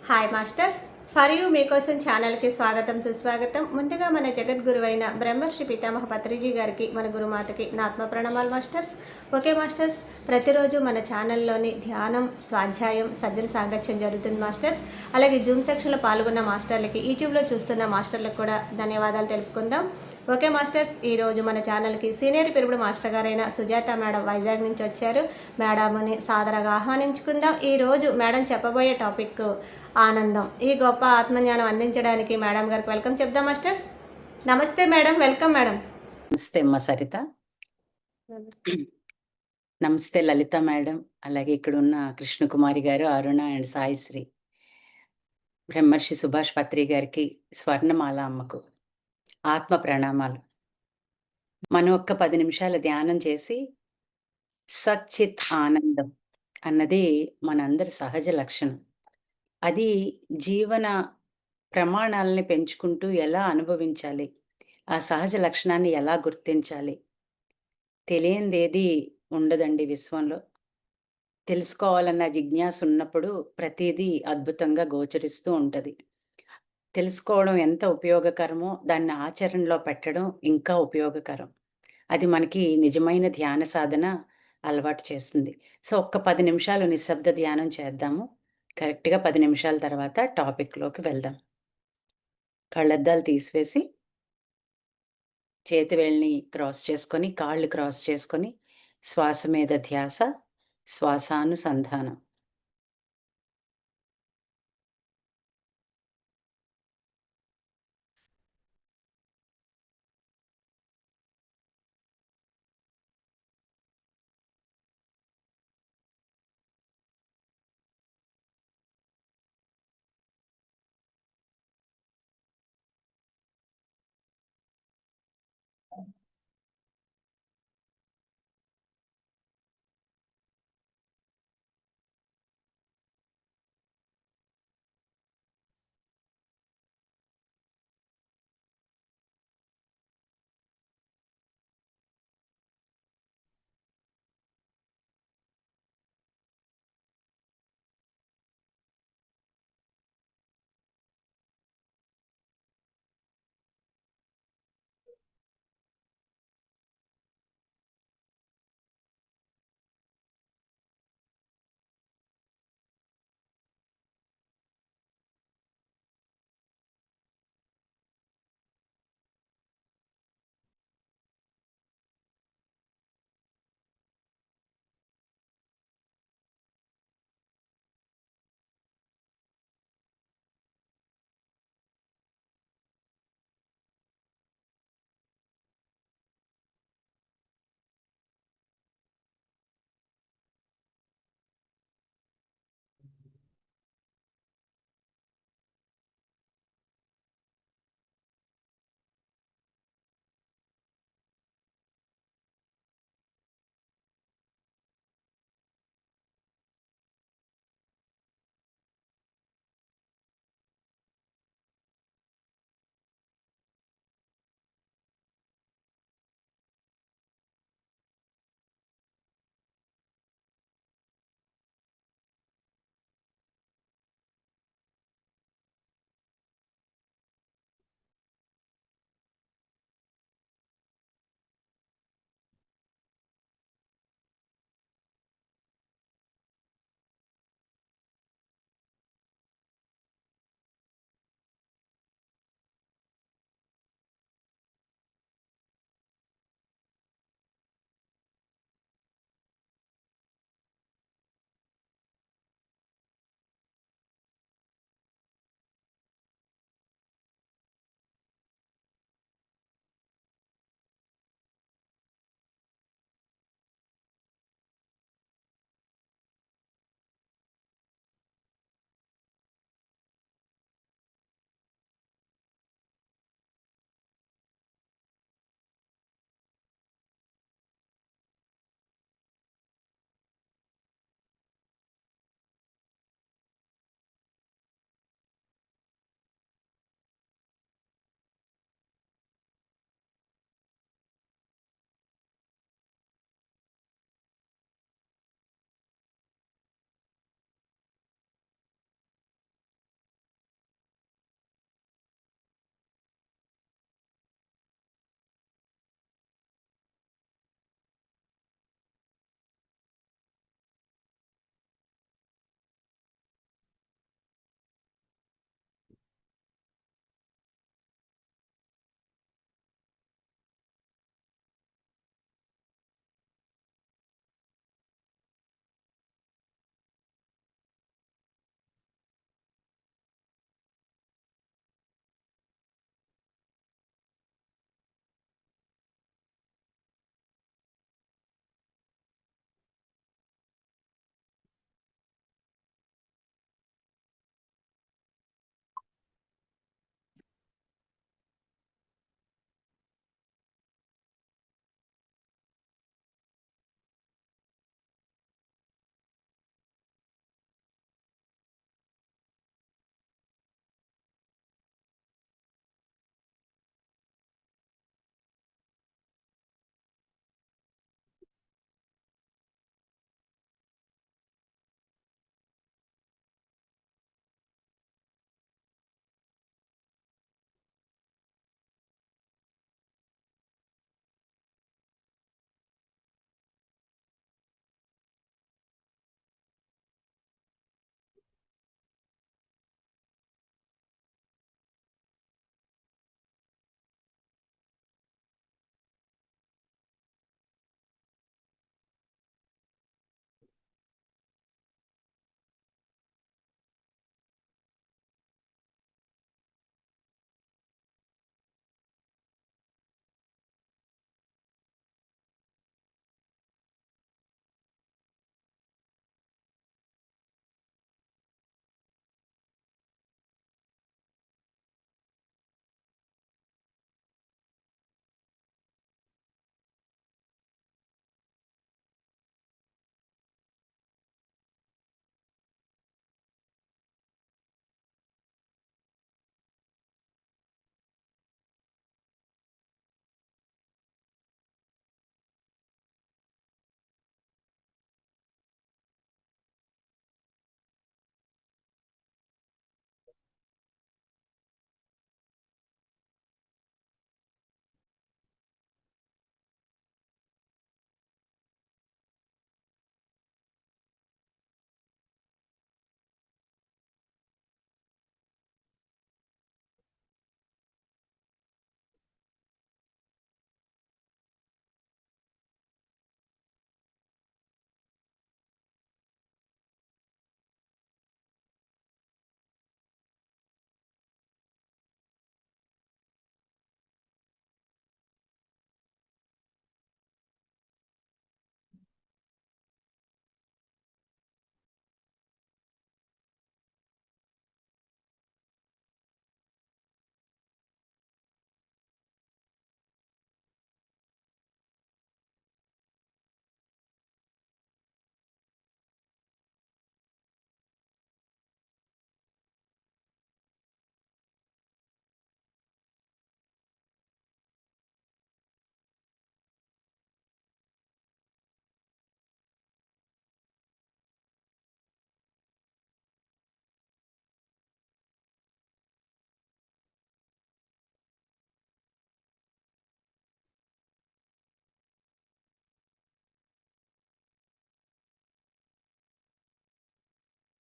Hi masters. For you మీకోసం ఛానల్కి స్వాగతం సుస్వాగతం. ముందుగా మన జగద్గురువైన బ్రహ్మర్షి పితామహ పత్రిజీ గారికి, మన గురుమాతకి నా ఆత్మ ప్రణామాలు మాస్టర్స్. ఓకే మాస్టర్స్, ప్రతిరోజు మన ఛానల్లోని ధ్యానం, స్వాధ్యాయం, సజ్జన సాంగత్యం జరుగుతుంది మాస్టర్స్. అలాగే జూమ్ సెక్షన్లో పాల్గొన్న మాస్టర్లకి, యూట్యూబ్లో చూస్తున్న మాస్టర్లకు కూడా ధన్యవాదాలు తెలుపుకుందాం. ఓకే మాస్టర్స్, ఈరోజు మన ఛానల్కి సీనియర్ పిరుపుడు మాస్టర్ గారైన సుజాత మేడం వైజాగ్ నుంచి వచ్చారు. మేడంని సాదరంగా ఆహ్వానించుకుందాం. ఈరోజు మేడం చెప్పబోయే టాపిక్ ఆనందం. ఈ గొప్ప ఆత్మజ్ఞానం అందించడానికి మేడం గారికి వెల్కమ్ చెప్దాం మాస్టర్స్. నమస్తే మేడం, వెల్కమ్ మేడం. నమస్తే అమ్మ సరిత. నమస్తే లలిత మేడం. అలాగే ఇక్కడ ఉన్న కృష్ణకుమారి గారు, అరుణ అండ్ సాయిశ్రీ. బ్రహ్మర్షి సుభాష్ పత్రి గారికి, స్వర్ణమాల అమ్మకు ఆత్మ ప్రణామాలు. మనం ఒక్క 10 నిమిషాల ధ్యానం చేసి సచ్చిత్ ఆనందం అన్నది మనందరి సహజ లక్షణం. అది జీవన ప్రమాణాలని పెంచుకుంటూ ఎలా అనుభవించాలి, ఆ సహజ లక్షణాన్ని ఎలా గుర్తించాలి, తెలియందేది ఉండదండి విశ్వంలో. తెలుసుకోవాలన్న జిజ్ఞాస ఉన్నప్పుడు ప్రతిదీ అద్భుతంగా గోచరిస్తూ ఉంటది. తెలుసుకోవడం ఎంత ఉపయోగకరమో దాన్ని ఆచరణలో పెట్టడం ఇంకా ఉపయోగకరం. అది మనకి నిజమైన ధ్యాన సాధన అలవాటు చేస్తుంది. సో, ఒక్క 10 నిమిషాలు నిశ్శబ్ద ధ్యానం చేద్దాము. కరెక్ట్‌గా 10 నిమిషాల తర్వాత టాపిక్‌లోకి వెళ్దాం. కళ్ళద్దాలు తీసివేసి, చేతి వేళ్ళని క్రాస్ చేసుకొని, కాళ్ళు క్రాస్ చేసుకొని, శ్వాస మీద ధ్యాస, శ్వాసానుసంధానం.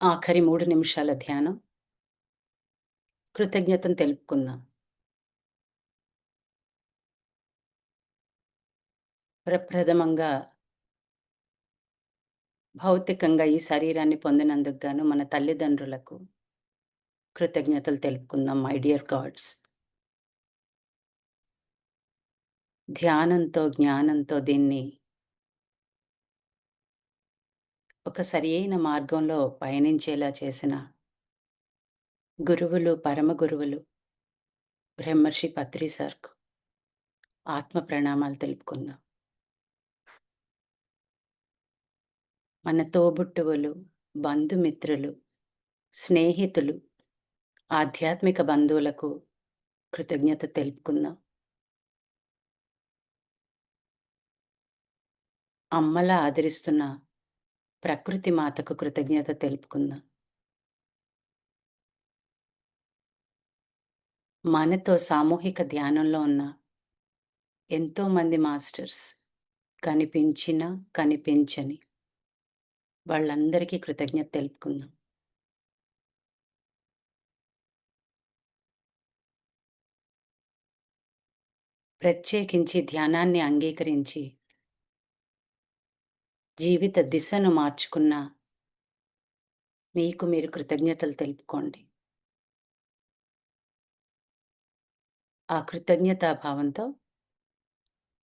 ఆఖరి 3 నిమిషాల ధ్యానం. కృతజ్ఞతను తెలుపుకుందాం. ప్రప్రథమంగా భౌతికంగా ఈ శరీరాన్ని పొందినందుకు గాను మన తల్లిదండ్రులకు కృతజ్ఞతలు తెలుపుకుందాం మై డియర్ గాడ్స్. ధ్యానంతో, జ్ఞానంతో దీన్ని ఒక సరియైన మార్గంలో పయనించేలా చేసిన గురువులు, పరమ గురువులు బ్రహ్మర్షి పత్రి సార్‌కు ఆత్మ ప్రణామాలు తెలుపుకుందాం. మన తోబుట్టువులు, బంధుమిత్రులు, స్నేహితులు, ఆధ్యాత్మిక బంధువులకు కృతజ్ఞత తెలుపుకుందాం. అమ్మలా ఆదరిస్తున్న ప్రకృతి మాతకు కృతజ్ఞత తెలుపుకుందాం. మనతో సామూహిక ధ్యానంలో ఉన్న ఎంతోమంది మాస్టర్స్ కనిపించిన, కనిపించని వాళ్ళందరికీ కృతజ్ఞత తెలుపుకుందాం. ప్రత్యేకించి ధ్యానాన్ని అంగీకరించి జీవిత దిశను మార్చుకున్న మీకు మీరు కృతజ్ఞతలు తెలుపుకోండి. ఆ కృతజ్ఞతాభావంతో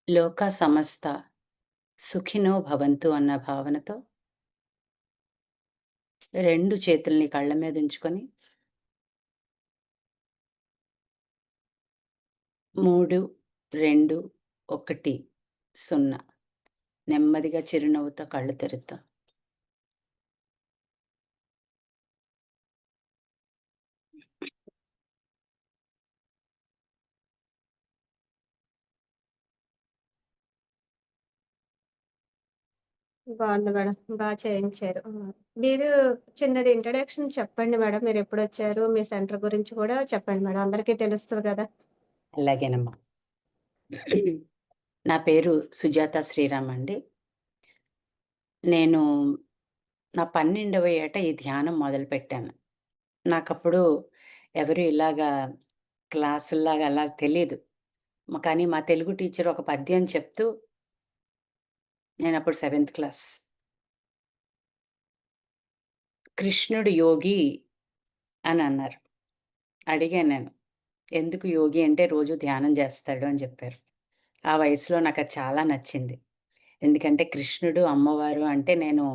లోకా సమస్త సుఖినో భవంతు అన్న భావనతో 2 చేతుల్ని కళ్ళ మీద ఉంచుకొని 3, 2, 1, 0 నెమ్మదిగా చిరునవ్వుతో కళ్ళు తెరుద్దాం. బావుంది మేడం. చేయించారు. మీరు చిన్నది ఇంట్రడక్షన్ చెప్పండి మేడం. మీరెప్పుడొచ్చారు? మీ సెంటర్ గురించి కూడా చెప్పండి మేడం. అందరికీ తెలుస్తది గదా! అలాగేనమ్మా. నా పేరు సుజాత శ్రీరామ్ అండి. నేను నా 12వ ఏట ఈ ధ్యానం మొదలుపెట్టాను. నాకప్పుడు ఎవరు ఇలాగా క్లాసుల్లాగా అలా తెలీదు. కానీ మా తెలుగు టీచర్ ఒక పద్యం చెప్తూ నేనప్పుడు సెవెంత్ క్లాస్. కృష్ణుడు యోగి అనన్నారు. అడిగాను నేను. ఎందుకు యోగి అంటే రోజు ధ్యానం జేస్తాడు అని జెప్పారు. ఆ వయసులో నాకది చాలా నచ్చింది. ఎందుకంటే కృష్ణుడు, అమ్మవారు అంటే నేను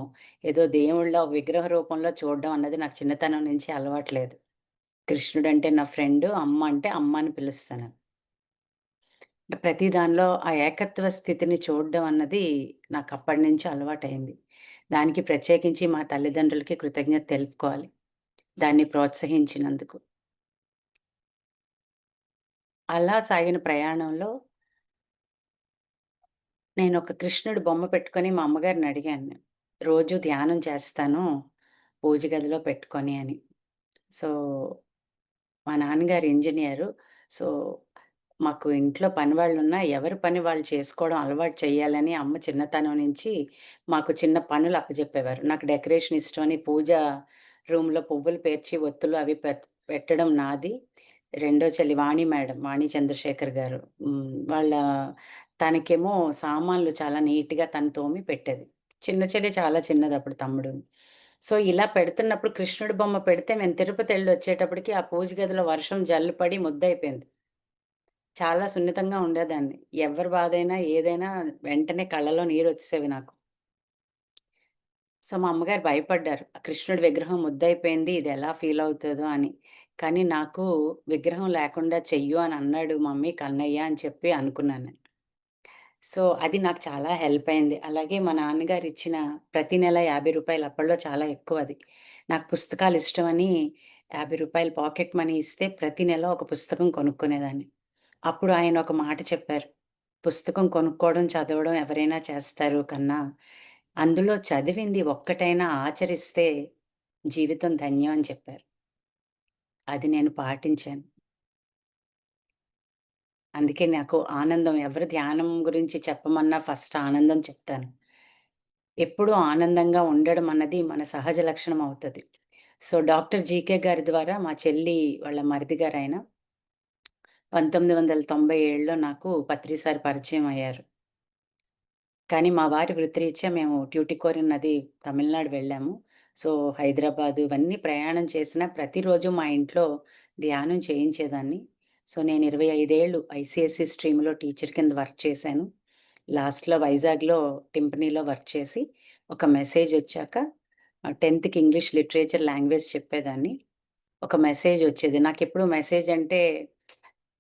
ఏదో దేవుళ్ళ విగ్రహ రూపంలో చూడడం అన్నది నాకు చిన్నతనం నుంచి అలవాటు లేదు. కృష్ణుడంటే నా ఫ్రెండు, అమ్మ అంటే అమ్మ అని పిలుస్తాను. ప్రతి దానిలో ఆ ఏకత్వ స్థితిని చూడడం అన్నది నాకప్పటినుంచి అలవాటయింది. దానికి ప్రత్యేకించి మా తల్లిదండ్రులకి కృతజ్ఞత తెలుపుకోవాలి. దాన్ని ప్రోత్సహించినందుకు. అలా సాగిన ప్రయాణంలో నేనొక కృష్ణుడి బొమ్మ పెట్టుకొని మా అమ్మగారిని అడిగాను నేను. రోజు ధ్యానం చేస్తాను పూజ గదిలో పెట్టుకొని అని. సో, మా నాన్నగారు ఇంజినీరు. సో, మాకు ఇంట్లో పనివాళ్ళున్నా ఎవరి పని వాళ్ళు చేసుకోవడం అలవాటు చేయాలని అమ్మ చిన్నతనం నుంచి మాకు చిన్న పనులు అప్పజెప్పేవారు. నాకు డెకరేషన్ ఇష్టమని పూజ రూమ్‌లో పువ్వులు పేర్చి ఒత్తులు అవి పెట్టడం నాది. రెండో చెల్లి వాణి మేడం, వాణి చంద్రశేఖర్ గారు. వాళ్ళ తనకేమో సామాన్లు చాలా నీట్‌గా తను తోమి పెట్టేది. చిన్న చెల్లి చాలా చిన్నదప్పుడు తమ్ముడు. సో, ఇలా పెడుతున్నప్పుడు కృష్ణుడి బొమ్మ పెడితే మేము తిరుపతెళ్ళొచ్చేటప్పటికి ఆ పూజ గదిలో వర్షం జల్లు పడి ముద్దయిపోయింది. చాలా సున్నితంగా ఉండేదాన్ని. ఎవ్వరి బాధైనా, ఏదైనా వెంటనే కళ్ళలో నీరొచ్చేసేవి నాకు. సో, మా అమ్మగారు భయపడ్డారు. ఆ కృష్ణుడి విగ్రహం ముద్దయిపోయింది. ఇదెలా ఫీలవుతదో అని. కానీ నాకు విగ్రహం లేకుండా చెయ్యు అని అన్నాడు మమ్మీ కన్నయ్య అని చెప్పి అనుకున్నాను నేను. సో, అది నాకు చాలా హెల్ప్ అయింది. అలాగే మా నాన్నగారిచ్చిన ప్రతి నెల రూ. 50 అప్పట్లో చాలా ఎక్కువది. నాకు పుస్తకాలిష్టమని రూ. 50 పాకెట్ మనీ ఇస్తే ప్రతి నెల ఒక పుస్తకం కొనుక్కునేదాన్ని. అప్పుడు ఆయన ఒక మాట చెప్పారు. పుస్తకం కొనుక్కోవడం, చదవడం ఎవరైనా చేస్తారు కన్నా, అందులో చదివింది ఒక్కటైనా ఆచరిస్తే జీవితం ధన్యం అని చెప్పారు. అది నేను పాటించాను. అందుకే నాకు ఆనందం ఎవరు ధ్యానం గురించి చెప్పమన్నా ఫస్ట్ ఆనందం చెప్తాను. ఎప్పుడూ ఆనందంగా ఉండడం అన్నది మన సహజ లక్షణం అవుతది. సో, డాక్టర్ జీకే గారి ద్వారా మా చెల్లి వాళ్ళ మరిది గారాయన 1997లో నాకు పత్రి సార్ పరిచయం అయ్యారు. కానీ మా వారి వృత్తిరీత్యా మేము ట్యూటికోరిన్ అది తమిళనాడు వెళ్ళాము. సో, హైదరాబాదు ఇవన్నీ ప్రయాణం చేసినా ప్రతిరోజు మా ఇంట్లో ధ్యానం చేయించేదాన్ని. సో, నేను 25 ఏళ్ళు ఐసీఎస్‌సి స్ట్రీమ్‌లో టీచర్ కింద వర్క్ చేశాను. లాస్ట్‌లో వైజాగ్‌లో టింపనీలో వర్క్ చేసి ఒక మెసేజొచ్చాక 10థ్‌కి ఇంగ్లీష్ లిటరేచర్ లాంగ్వేజ్ చెప్పేదాన్ని. ఒక మెసేజొచ్చేది. నాకెప్పుడు మెసేజంటే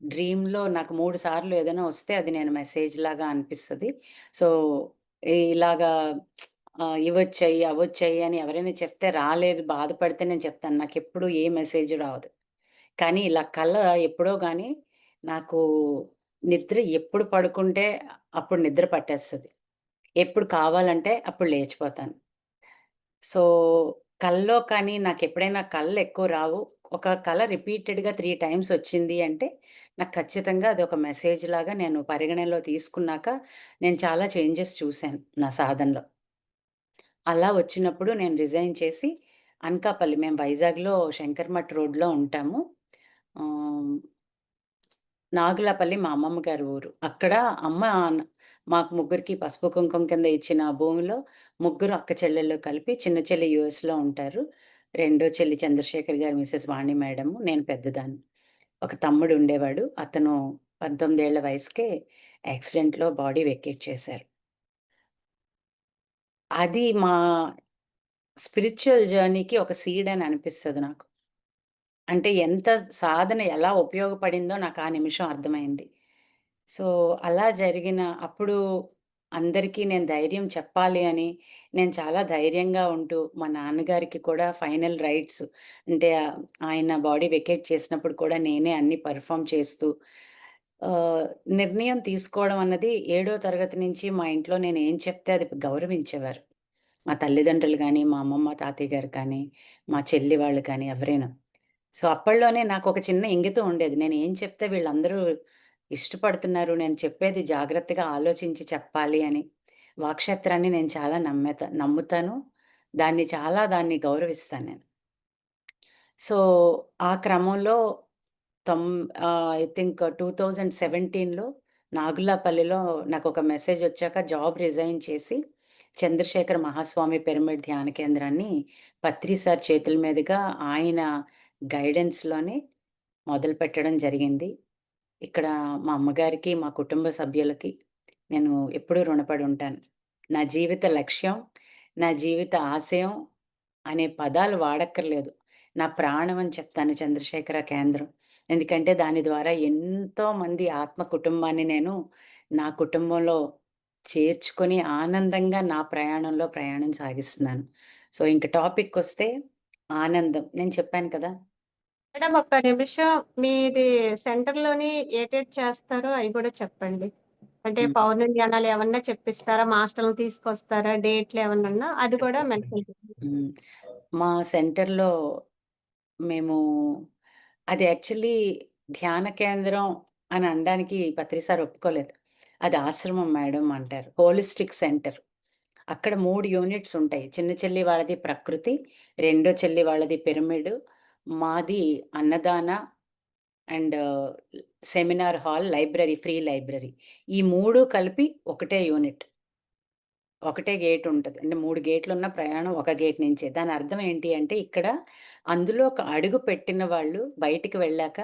డ్రీమ్‌లో నాకు 3 సార్లు ఏదైనా వస్తే అది నేను మెసేజ్‌లాగా అనిపిస్తది. సో, ఇలాగా ఇవొచ్చాయి, అవొచ్చాయి అని ఎవరైనా చెప్తే రాలేదు బాధపడితే నేను చెప్తాను. నాకెప్పుడు ఏ మెసేజ్ రాదు. కానీ ఇలా కల ఎప్పుడో గాని నాకు నిద్ర ఎప్పుడు పడుకుంటే అప్పుడు నిద్ర పట్టేస్తది. ఎప్పుడు కావాలంటే అప్పుడు లేచిపోతాను. సో, కల్లో కానీ నాకెప్పుడైనా కళ్ళెక్కువ రావు. ఒక కల రిపీటెడ్‌గా 3 టైమ్స్ వచ్చింది అంటే, నాకు ఖచ్చితంగా అదొక మెసేజ్‌లాగా నేను పరిగణనలో తీసుకున్నాక, నేను చాలా చేంజెస్ చూసాను నా సాధనలో. అలా వచ్చినప్పుడు నేను రిజైన్ చేసి అనకాపల్లి మేము వైజాగ్‌లో శంకర్మఠ్ రోడ్‌లో ఉంటాము. ఆహ్, నాగులపల్లి మా అమ్మమ్మ గారి ఊరు. అక్కడ అమ్మ మాకు ముగ్గురికి పసుపు, కుంకుమ కింద ఇచ్చిన భూమిలో ముగ్గురు అక్క చెల్లెళ్ళు కలిపి చిన్న చెల్లి యూఎస్‌లో ఉంటారు. రెండో చెల్లి చంద్రశేఖర్ గారు మిసెస్ వాణి మేడము. నేను పెద్దదాన్ని. ఒక తమ్ముడు ఉండేవాడు. అతను 19 ఏళ్ల వయసుకే యాక్సిడెంట్‌లో బాడీ వెకేట్ చేశారు. అది మా స్పిరిచ్యువల్ జర్నీకి ఒక సీడ్ అని అనిపిస్తది నాకు. అంటే ఎంత సాధన ఎలా ఉపయోగపడిందో నాకు ఆ నిమిషం అర్థమైంది. సో, అలా జరిగిన అప్పుడు అందరికీ నేను ధైర్యం చెప్పాలి అని, నేను చాలా ధైర్యంగా ఉంటూ, మా నాన్నగారికి కూడా ఫైనల్ రైట్స్ అంటే ఆయన బాడీ వెకేట్ చేసినప్పుడు కూడా నేనే అన్నీ పెర్ఫార్మ్ చేస్తూ ఆహ్, నిర్ణయం తీసుకోవడం అన్నది ఏడో తరగతి నుంచి మా ఇంట్లో నేను ఏం చెప్తే అది గౌరవించేవారు. మా తల్లిదండ్రులు గానీ, మా అమ్మమ్మ, తాతయ్య గారు కానీ, మా చెల్లి వాళ్ళు కానీ ఎవరైనా. సో, అప్పట్లోనే నాకొక చిన్న ఇంగితం ఉండేది. నేనేం చెప్తే వీళ్ళందరూ ఇష్టపడుతున్నారు. నేను చెప్పేది జాగ్రత్తగా ఆలోచించి చెప్పాలి అని. వాక్‌శత్రాన్ని నేను చాలా నమ్ముతాను. దాన్ని గౌరవిస్తాను నేను. సో, ఆ క్రమంలో ఐ థింక్ 2017లో నాగులాపల్లిలో నాకొక మెసేజొచ్చాక జాబ్ రిజైన్ చేసి, చంద్రశేఖర మహాస్వామి పిరమిడ్ ధ్యాన కేంద్రాన్ని పత్రి సార్ చేతుల మీదుగా ఆయన గైడెన్స్‌లోనే మొదలుపెట్టడం జరిగింది. ఇక్కడ మా అమ్మగారికి, మా కుటుంబ సభ్యులకి నేను ఎప్పుడూ రుణపడి ఉంటాను. నా జీవిత లక్ష్యం, నా జీవిత ఆశయం అనే పదాలు వాడక్కర్లేదు. నా ప్రాణం అని చెప్తాను చంద్రశేఖర కేంద్రం. ఎందుకంటే దాని ద్వారా ఎంతోమంది ఆత్మ కుటుంబాన్ని నేను నా కుటుంబంలో చేర్చుకొని ఆనందంగా నా ప్రయాణం సాగిస్తున్నాను. సో, ఇంక టాపిక్కొస్తే ఆనందం. నేను చెప్పాను కదా! మేడం ఒక్క నిమిషం మీది సెంటర్‌లోని ఏటేటి చేస్తారో అయి గూడా చెప్పండి. అంటే హ్మ్. పౌర్ణమి ధ్యానాలు ఏమన్నా చెప్పిస్తారా? మాస్టర్‌లని తీసుకొస్తారా? డేట్లు ఏమన్నున్నా అది కూడా మెన్షన్ చేయండి. హ్మ్. మా సెంటర్‌లో మేము అది యాక్చువల్లీ ధ్యాన కేంద్రం అని అనడానికి పత్రి సార్ ఒప్పుకోలేదు. అది ఆశ్రమం మేడం అంటారు. Holistic centre. అక్కడ 3 యూనిట్స్ ఉంటాయి. చిన్న చెల్లి వాళ్ళది ప్రకృతి, రెండో చెల్లి వాళ్ళది పిరమిడ్, మాది అన్నదాన and seminar hall, library, free library. ఈ 3 కలిపి ఒకటే యూనిట్. ఒకటే గేట్ ఉంటది. అంటే 3 గేట్లున్న ప్రయాణం ఒక గేట్ నుంచే. దాని అర్థం ఏంటి అంటే ఇక్కడ అందులో ఒక అడుగు పెట్టిన వాళ్ళు బయటికి వెళ్ళాక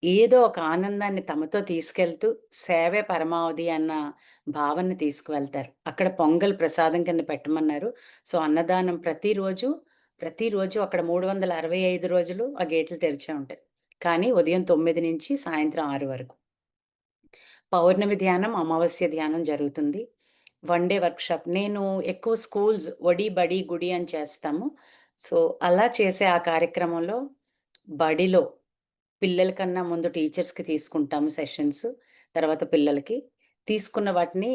ఏదో ఒక ఆనందాన్ని తమతో తీసుకెళ్తూ సేవే పరమావధి అన్న భావనని తీసుకువెళ్తారు. అక్కడ పొంగల్ ప్రసాదం కింద పెట్టమన్నారు. సో, అన్నదానం ప్రతిరోజు అక్కడ 365 రోజులు ఆ గేట్లు తెరిచే ఉంటాయి. కానీ ఉదయం 9 నుంచి సాయంత్రం 6 వరకు. పౌర్ణమి ధ్యానం, అమావాస్య ధ్యానం జరుగుతుంది. One day workshop. నేను ఎక్కువ స్కూల్స్ ఒడి, బడి, గుడి అని చేస్తాము. సో, అలా చేసే ఆ కార్యక్రమంలో బడిలో పిల్లల కన్నా ముందు టీచర్స్‌కి తీసుకుంటాము సెషన్స్. తర్వాత పిల్లలకి. తీసుకున్న వాటిని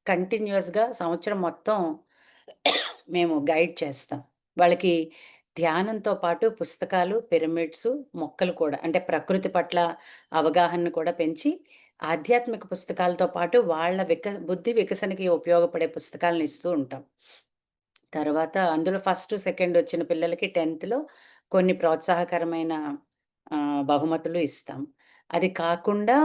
కంటిన్యూయస్‌గా సంవత్సరం మొత్తం మేము గైడ్ చేస్తాం. వాళ్ళకి ధ్యానంతో పాటు పుస్తకాలు, పిరమిడ్సు, మొక్కలు కూడా అంటే ప్రకృతి పట్ల అవగాహనను కూడా పెంచి, ఆధ్యాత్మిక పుస్తకాలతో పాటు వాళ్ళ బుద్ధి వికసనకి ఉపయోగపడే పుస్తకాలను ఇస్తూ ఉంటాం. తర్వాత అందులో ఫస్ట్, సెకండ్ వచ్చిన పిల్లలకి 10థ్‌లో కొన్ని ప్రోత్సాహకరమైన బహుమతులు ఇస్తాం. అది కాకుండా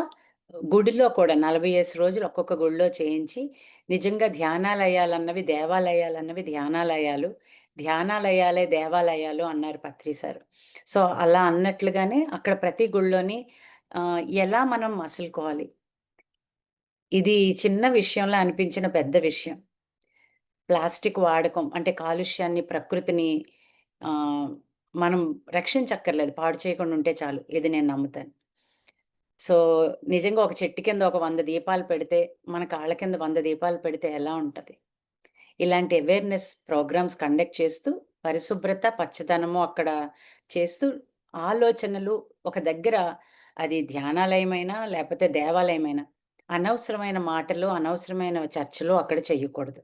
గుడిలో కూడా 45 రోజులు ఒక్కొక్క గుడిలో చేయించి, నిజంగా ధ్యానాలయాలన్నవి దేవాలయాలన్నవి ధ్యానాలయాలు, ధ్యానాలయాలే దేవాలయాలు అన్నారు పత్రి సారు. సో, అలా అన్నట్లుగానే అక్కడ ప్రతి గుడిలోని ఎలా మనం మసులుకోవాలి. ఇది చిన్న విషయంలా అనిపించిన పెద్ద విషయం. ప్లాస్టిక్ వాడకం అంటే కాలుష్యాన్ని, ప్రకృతిని ఆహ్, మనం రక్షించక్కర్లేదు. పాడు చేయకుండా ఉంటే చాలు. ఇది నేను నమ్ముతాను. సో, నిజంగా ఒక చెట్టు కింద ఒక 100 దీపాలు పెడితే, మన కాళ్ళ కింద 100 దీపాలు పెడితే ఎలా ఉంటది? ఇలాంటి అవేర్‌నెస్ ప్రోగ్రామ్స్ కండక్ట్ చేస్తూ, పరిశుభ్రత, పచ్చదనము అక్కడ చేస్తూ, ఆలోచనలు ఒక దగ్గర అది ధ్యానాలయమైనా, లేపోతే దేవాలయమైనా, అనవసరమైన మాటలు, అనవసరమైన చర్చలు అక్కడ చెయ్యకూడదు.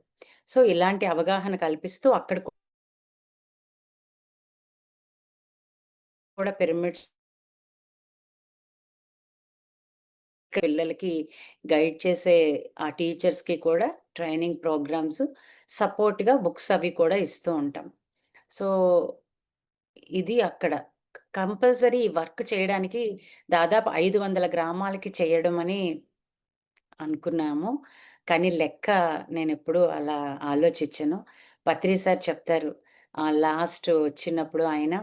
సో, ఇలాంటి అవగాహన కల్పిస్తూ అక్కడ కూడా పిరమిడ్స్ పిల్లలకి గైడ్ చేసే ఆ టీచర్స్‌కి కూడా ట్రైనింగ్ ప్రోగ్రామ్స్, సపోర్ట్‌గా బుక్స్ అవి కూడా ఇస్తూ ఉంటాం. సో, ఇది అక్కడ. కంపల్సరీ ఈ వర్క్ చేయడానికి దాదాపు 500 గ్రామాలకి చేయడం అని అనుకున్నాము. కానీ లెక్క నేనెప్పుడూ అలా ఆలోచించను. పత్రి సార్ చెప్తారు. లాస్ట్ వచ్చినప్పుడు ఆయన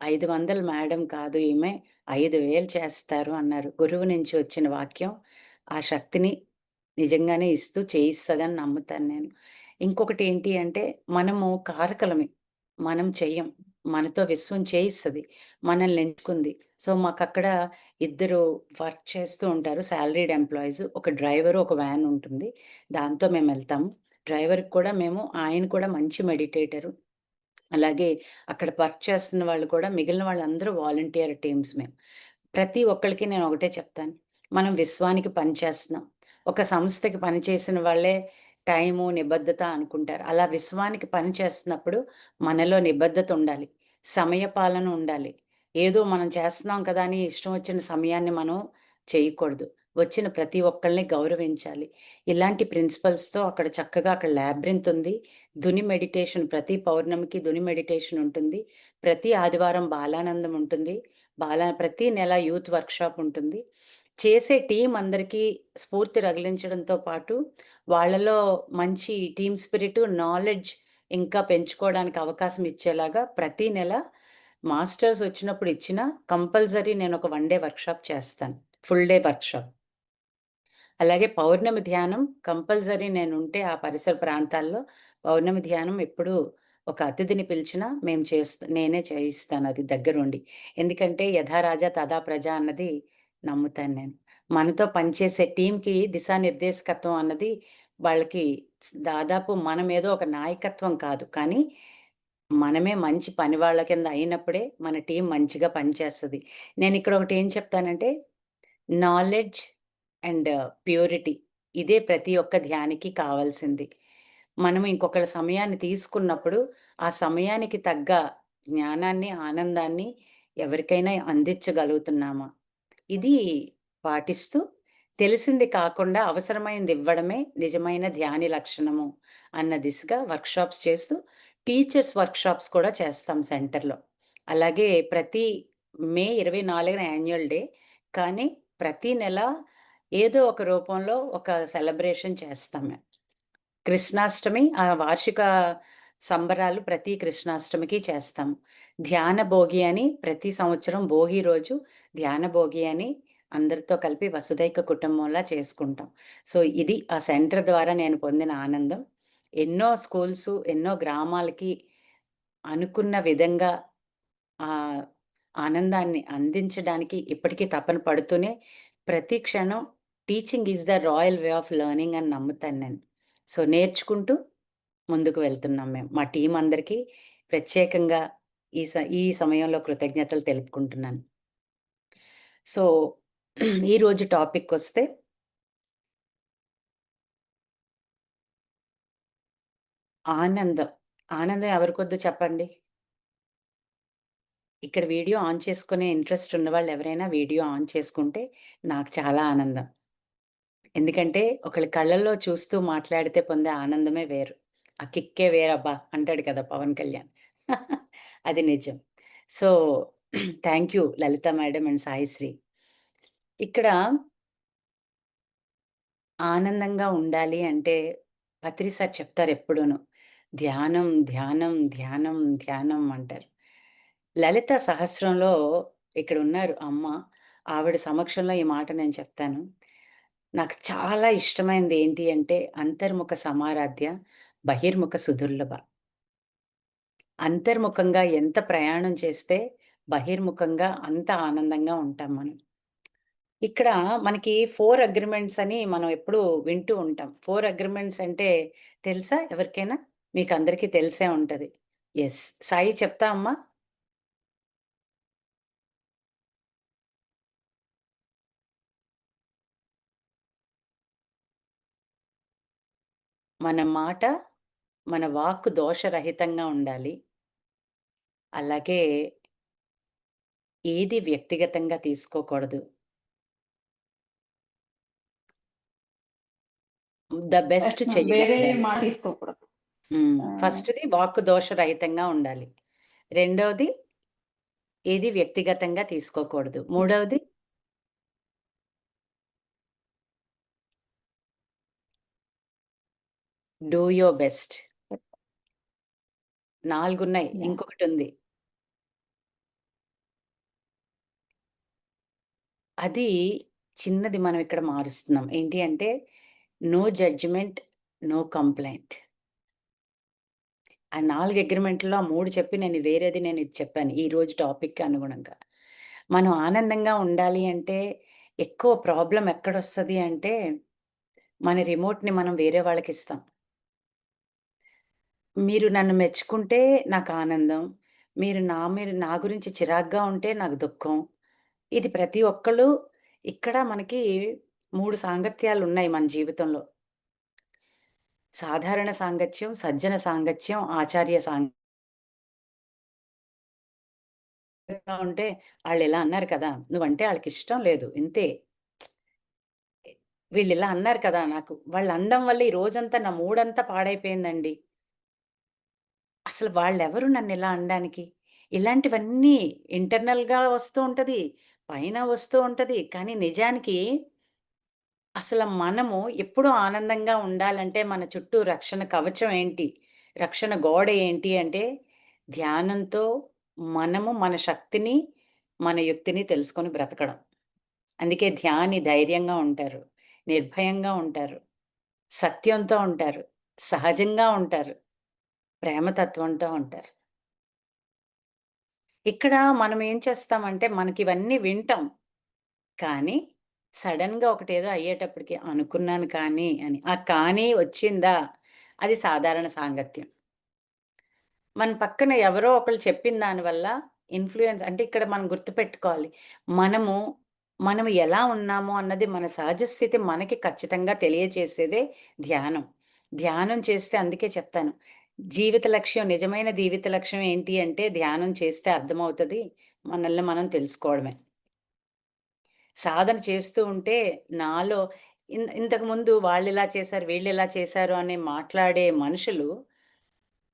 500 మేడం కాదు ఈమె 5000 చేస్తారు అన్నారు. గురువు నుంచి వచ్చిన వాక్యం ఆ శక్తిని నిజంగానే ఇస్తూ చేయిస్తదని నమ్ముతాను నేను. ఇంకొకటేంటి అంటే మనము కారకులమే. మనం చెయ్యం. మనతో విశ్వం చేయిస్తది. మనల్ని ఎంచుకుంది. సో, మాకక్కడ ఇద్దరు వర్క్ చేస్తూ ఉంటారు. Salaried employees. ఒక డ్రైవరు, ఒక వ్యాన్ ఉంటుంది. దాంతో మేమెళ్తాము. డ్రైవర్‌కి కూడా ఆయన కూడా మంచి మెడిటేటరు. అలాగే అక్కడ వర్క్ చేస్తున్న వాళ్ళు కూడా మిగిలిన వాళ్ళందరూ వాలంటీర్ టీమ్స్ మేము. ప్రతి ఒక్కళ్ళకి నేను ఒకటే చెప్తాను. మనం విశ్వానికి పని చేస్తున్నాం. ఒక సంస్థకి పని చేసిన వాళ్ళే టైము, నిబద్ధత అనుకుంటారు. అలా విశ్వానికి పని చేస్తున్నప్పుడు మనలో నిబద్ధత ఉండాలి. సమయపాలన ఉండాలి. ఏదో మనం చేస్తున్నాం కదా అని ఇష్టం వచ్చిన సమయాన్ని మనం చేయకూడదు. వచ్చిన ప్రతి ఒక్కళ్ళని గౌరవించాలి. ఇలాంటి ప్రిన్సిపల్స్‌తో అక్కడ చక్కగా అక్కడ లాబ్రింత్ ఉంది. ధుని మెడిటేషన్ ప్రతి పౌర్ణమికి ధుని మెడిటేషన్ ఉంటుంది. ప్రతి ఆదివారం బాలానందం ఉంటుంది. ప్రతి నెల యూత్ వర్క్‌షాప్ ఉంటుంది. చేసే టీమ్ అందరికీ స్ఫూర్తి రగిలించడంతో పాటు, వాళ్ళలో మంచి టీమ్ స్పిరిటు, నాలెడ్జ్ ఇంకా పెంచుకోవడానికి అవకాశం ఇచ్చేలాగా ప్రతి నెల మాస్టర్స్ వచ్చినప్పుడు ఇచ్చినా కంపల్సరీ నేనొక 1 డే వర్క్‌షాప్ చేస్తాను. Full day workshop. అలాగే పౌర్ణమి ధ్యానం కంపల్సరీ నేనుంటే ఆ పరిసర ప్రాంతాల్లో పౌర్ణమి ధ్యానం ఎప్పుడూ ఒక అతిథిని పిలిచినా నేనే చేయిస్తానది దగ్గరుండి. ఎందుకంటే యథా రాజా తథా ప్రజ అన్నది నమ్ముతాను నేను. మనతో పనిచేసే టీమ్‌కి దిశానిర్దేశకత్వం అన్నది వాళ్ళకి దాదాపు మనమేదో ఒక నాయకత్వం కాదు. కానీ మనమే మంచి పనివాళ్ళ కింద అయినప్పుడే మన టీమ్ మంచిగా పనిచేస్తది. నేనిక్కడ ఒకటేం చెప్తానంటే నాలెడ్జ్ అండ్ ప్యూరిటీ. ఇదే ప్రతి ఒక్క ధ్యానికి కావాల్సింది. మనం ఇంకొకళ్ళ సమయాన్ని తీసుకున్నప్పుడు, ఆ సమయానికి తగ్గ జ్ఞానాన్ని, ఆనందాన్ని ఎవరికైనా అందించగలుగుతున్నామా? ఇది పాటిస్తూ, తెలిసింది కాకుండా అవసరమైంది ఇవ్వడమే నిజమైన ధ్యాని లక్షణము అన్న దిశగా వర్క్‌షాప్స్ చేస్తూ, టీచర్స్ వర్క్‌షాప్స్ కూడా చేస్తాం సెంటర్‌లో. అలాగే ప్రతి మే 24న యాన్యువల్ డే. కానీ ప్రతి నెల ఏదో ఒక రూపంలో ఒక సెలబ్రేషన్ చేస్తాం మేము. కృష్ణాష్టమి వార్షిక సంబరాలు ప్రతి కృష్ణాష్టమికి చేస్తాం. ధ్యాన భోగి అని ప్రతి సంవత్సరం భోగి రోజు ధ్యాన భోగి అని అందరితో కలిపి వసుధైక కుటుంబంలా చేసుకుంటాం. సో, ఇది ఆ సెంటర్ ద్వారా నేను పొందిన ఆనందం. ఎన్నో స్కూల్సు, ఎన్నో గ్రామాలకి అనుకున్న విధంగా ఆ ఆనందాన్ని అందించడానికి ఇప్పటికీ తపన పడుతూనే, ప్రతి క్షణం teaching is the royal way of learning అని నమ్ముతాను నేను. సో, నేర్చుకుంటూ ముందుకు వెళ్తున్నాం మేము. మా టీమ్ అందరికీ ప్రత్యేకంగా ఈ సమయంలో కృతజ్ఞతలు తెలుపుకుంటున్నాను. సో, ఈరోజు టాపిక్కొస్తే ఆనందం. ఆనందం ఎవరికొద్దు చెప్పండి? ఇక్కడ వీడియో ఆన్ చేసుకునే ఇంట్రెస్ట్ ఉన్నవాళ్ళు ఎవరైనా వీడియో ఆన్ చేసుకుంటే నాకు చాలా ఆనందం. ఎందుకంటే ఒకళ్ళ కళ్ళల్లో చూస్తూ మాట్లాడితే పొందే ఆనందమే వేరు. ఆ కిక్కే వేరబ్బా! అంటాడు కదా పవన్ కళ్యాణ్. అది నిజం. So, thank you Lalitha madam and Saisri. ఇక్కడ ఆనందంగా ఉండాలి అంటే పత్రి సార్ చెప్తారెప్పుడూను. ధ్యానం, ధ్యానం, ధ్యానం, ధ్యానం అంటారు. లలిత సహస్రంలో ఇక్కడున్నారు అమ్మ. ఆవిడ సమక్షంలో ఈ మాట నేను చెప్తాను. నాకు చాలా ఇష్టమైనది ఏంటి అంటే అంతర్ముఖ సమారాధ్య, బహిర్ముఖ సుదుర్లభ. అంతర్ముఖంగా ఎంత ప్రయాణం చేస్తే బహిర్ముఖంగా అంత ఆనందంగా ఉంటాం మనం. ఇక్కడ మనకి 4 అగ్రీమెంట్స్ అని మనం ఎప్పుడూ వింటూ ఉంటాం. 4 అగ్రీమెంట్స్ అంటే తెలుసా ఎవరికైనా? మీకందరికీ తెలిసే ఉంటది. యెస్. సాయి చెప్తా అమ్మా? మన మాట, మన వాక్కు దోషరహితంగా ఉండాలి. అలాగే ఏది వ్యక్తిగతంగా తీసుకోకూడదు. ద బెస్ట్ వేరే చెయ్యగలగాలి. మాట తీసుకోకూడదు. ఆహ్, ఫస్ట్‌ది వాక్కు దోషరహితంగా ఉండాలి. రెండోది ఏది వ్యక్తిగతంగా తీసుకోకూడదు. తీస్ మూడవది డూ యూర్ బెస్ట్. 4 ఉన్నాయి. యాహ్! ఇంకొకటుంది. అది చిన్నది మనం ఇక్కడ మారుస్తున్నాం. ఏంటి అంటే నో జడ్జ్‌మెంట్, నో కంప్లెయింట్. ఆ 4 అగ్రీమెంట్‌లో ఆ 3 చెప్పి నేను ఇది చెప్పాను. ఈరోజు టాపిక్‌కి అనుగుణంగా. మనం ఆనందంగా ఉండాలి అంటే ఎక్కువ ప్రాబ్లమ్ ఎక్కడొస్తది అంటే మన రిమోట్‌ని మనం వేరే వాళ్ళకిస్తాం. మీరు నన్ను మెచ్చుకుంటే నాకు ఆనందం. మీరు నా గురించి చిరాగ్గా ఉంటే నాకు దుఃఖం. ఇది ప్రతి ఒక్కళ్ళు ఇక్కడ మనకి 3 సాంగత్యాలున్నాయి మన జీవితంలో. సాధారణ సాంగత్యం, సజ్జన సాంగత్యం, ఆచార్య ఉంటే ఆళ్ళిలా అన్నారు కదా! నువ్వంటే ఆళ్ళకిష్టం లేదు. ఇంతే. వీళ్ళిలా అన్నారు కదా! నాకు. వాళ్ళనడం వల్ల ఈ రోజంతా నా మూడంతా పాడైపోయిందండి. అసలు వాళ్ళెవరు నన్నిలా అనడానికి? ఇలాంటివన్నీ ఇంటర్నల్‌గా వస్తూ ఉంటది. పైన వస్తూ ఉంటది. కానీ నిజానికి అసల మనము ఎప్పుడూ ఆనందంగా ఉండాలంటే మన చుట్టూ రక్షణ కవచం ఏంటి? రక్షణ గోడ ఏంటి అంటే ధ్యానంతో మనము మన శక్తిని, మన యుక్తిని తెలుసుకొని బ్రతకడం. అందుకే ధ్యాని ధైర్యంగా ఉంటారు. నిర్భయంగా ఉంటారు. సత్యంతో ఉంటారు. సహజంగా ఉంటారు. ప్రేమతత్వంతో ఉంటారు. ఇక్కడ మనం ఏం చేస్తామంటే మనకివన్నీ వింటాం. కానీ సడెన్‌గా ఒకటేదో అయ్యేటప్పటికి అనుకున్నాను కానీ అని. ఆ కానీ వచ్చిందా అది సాధారణ సాంగత్యం. మన పక్కన ఎవరో ఒకళ్ళు చెప్పిన దాని వల్ల ఇన్‌ఫ్లూయెన్స్ అంటే ఇక్కడ మనం గుర్తుపెట్టుకోవాలి. మనము, మనం ఎలా ఉన్నాము అన్నది మన సహజ స్థితి మనకి ఖచ్చితంగా తెలియచేసేదే ధ్యానం. ధ్యానం చేస్తే అందుకే చెప్తాను. జీవిత లక్ష్యం నిజమైన జీవిత లక్ష్యం ఏంటి అంటే ధ్యానం చేస్తే అర్థమవుతది. మనల్ని మనం తెలుసుకోవడమే. సాధన చేస్తూ ఉంటే నాలో ఇంతకుముందు వాళ్ళిలా చేశారు, వీళ్ళిలా చేశారు అని మాట్లాడే మనుషులు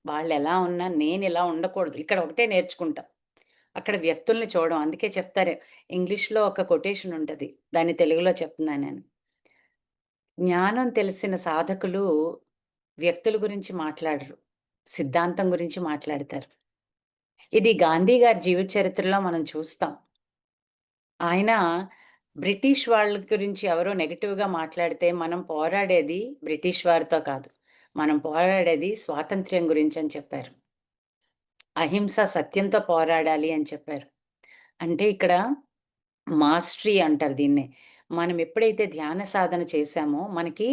వాళ్ళెలా ఉన్నా నేనిలా ఉండకూడదు. ఇక్కడ ఒకటే నేర్చుకుంటా. అక్కడ వ్యక్తుల్ని చూడం. అందుకే చెప్తారు ఇంగ్లీష్‌లో ఒక కొటేషన్ ఉంటది. దాన్ని తెలుగులో చెప్తున్నాను నేను. జ్ఞానం తెలిసిన సాధకులు వ్యక్తుల గురించి మాట్లాడరు. సిద్ధాంతం గురించి మాట్లాడతారు. ఇది గాంధీ గారి జీవిత చరిత్రలో మనం చూస్తాం. ఆయన బ్రిటిష్ వాళ్ళ గురించి ఎవరో నెగెటివ్‌గా మాట్లాడితే మనం పోరాడేది బ్రిటిష్ వారితో కాదు. మనం పోరాడేది స్వాతంత్ర్యం గురించని చెప్పారు. అహింస సత్యంతో పోరాడాలి అని చెప్పారు. అంటే ఇక్కడ మాస్టరీ అంటారు దీన్నే. మనం ఎప్పుడైతే ధ్యాన సాధన చేశామో మనకి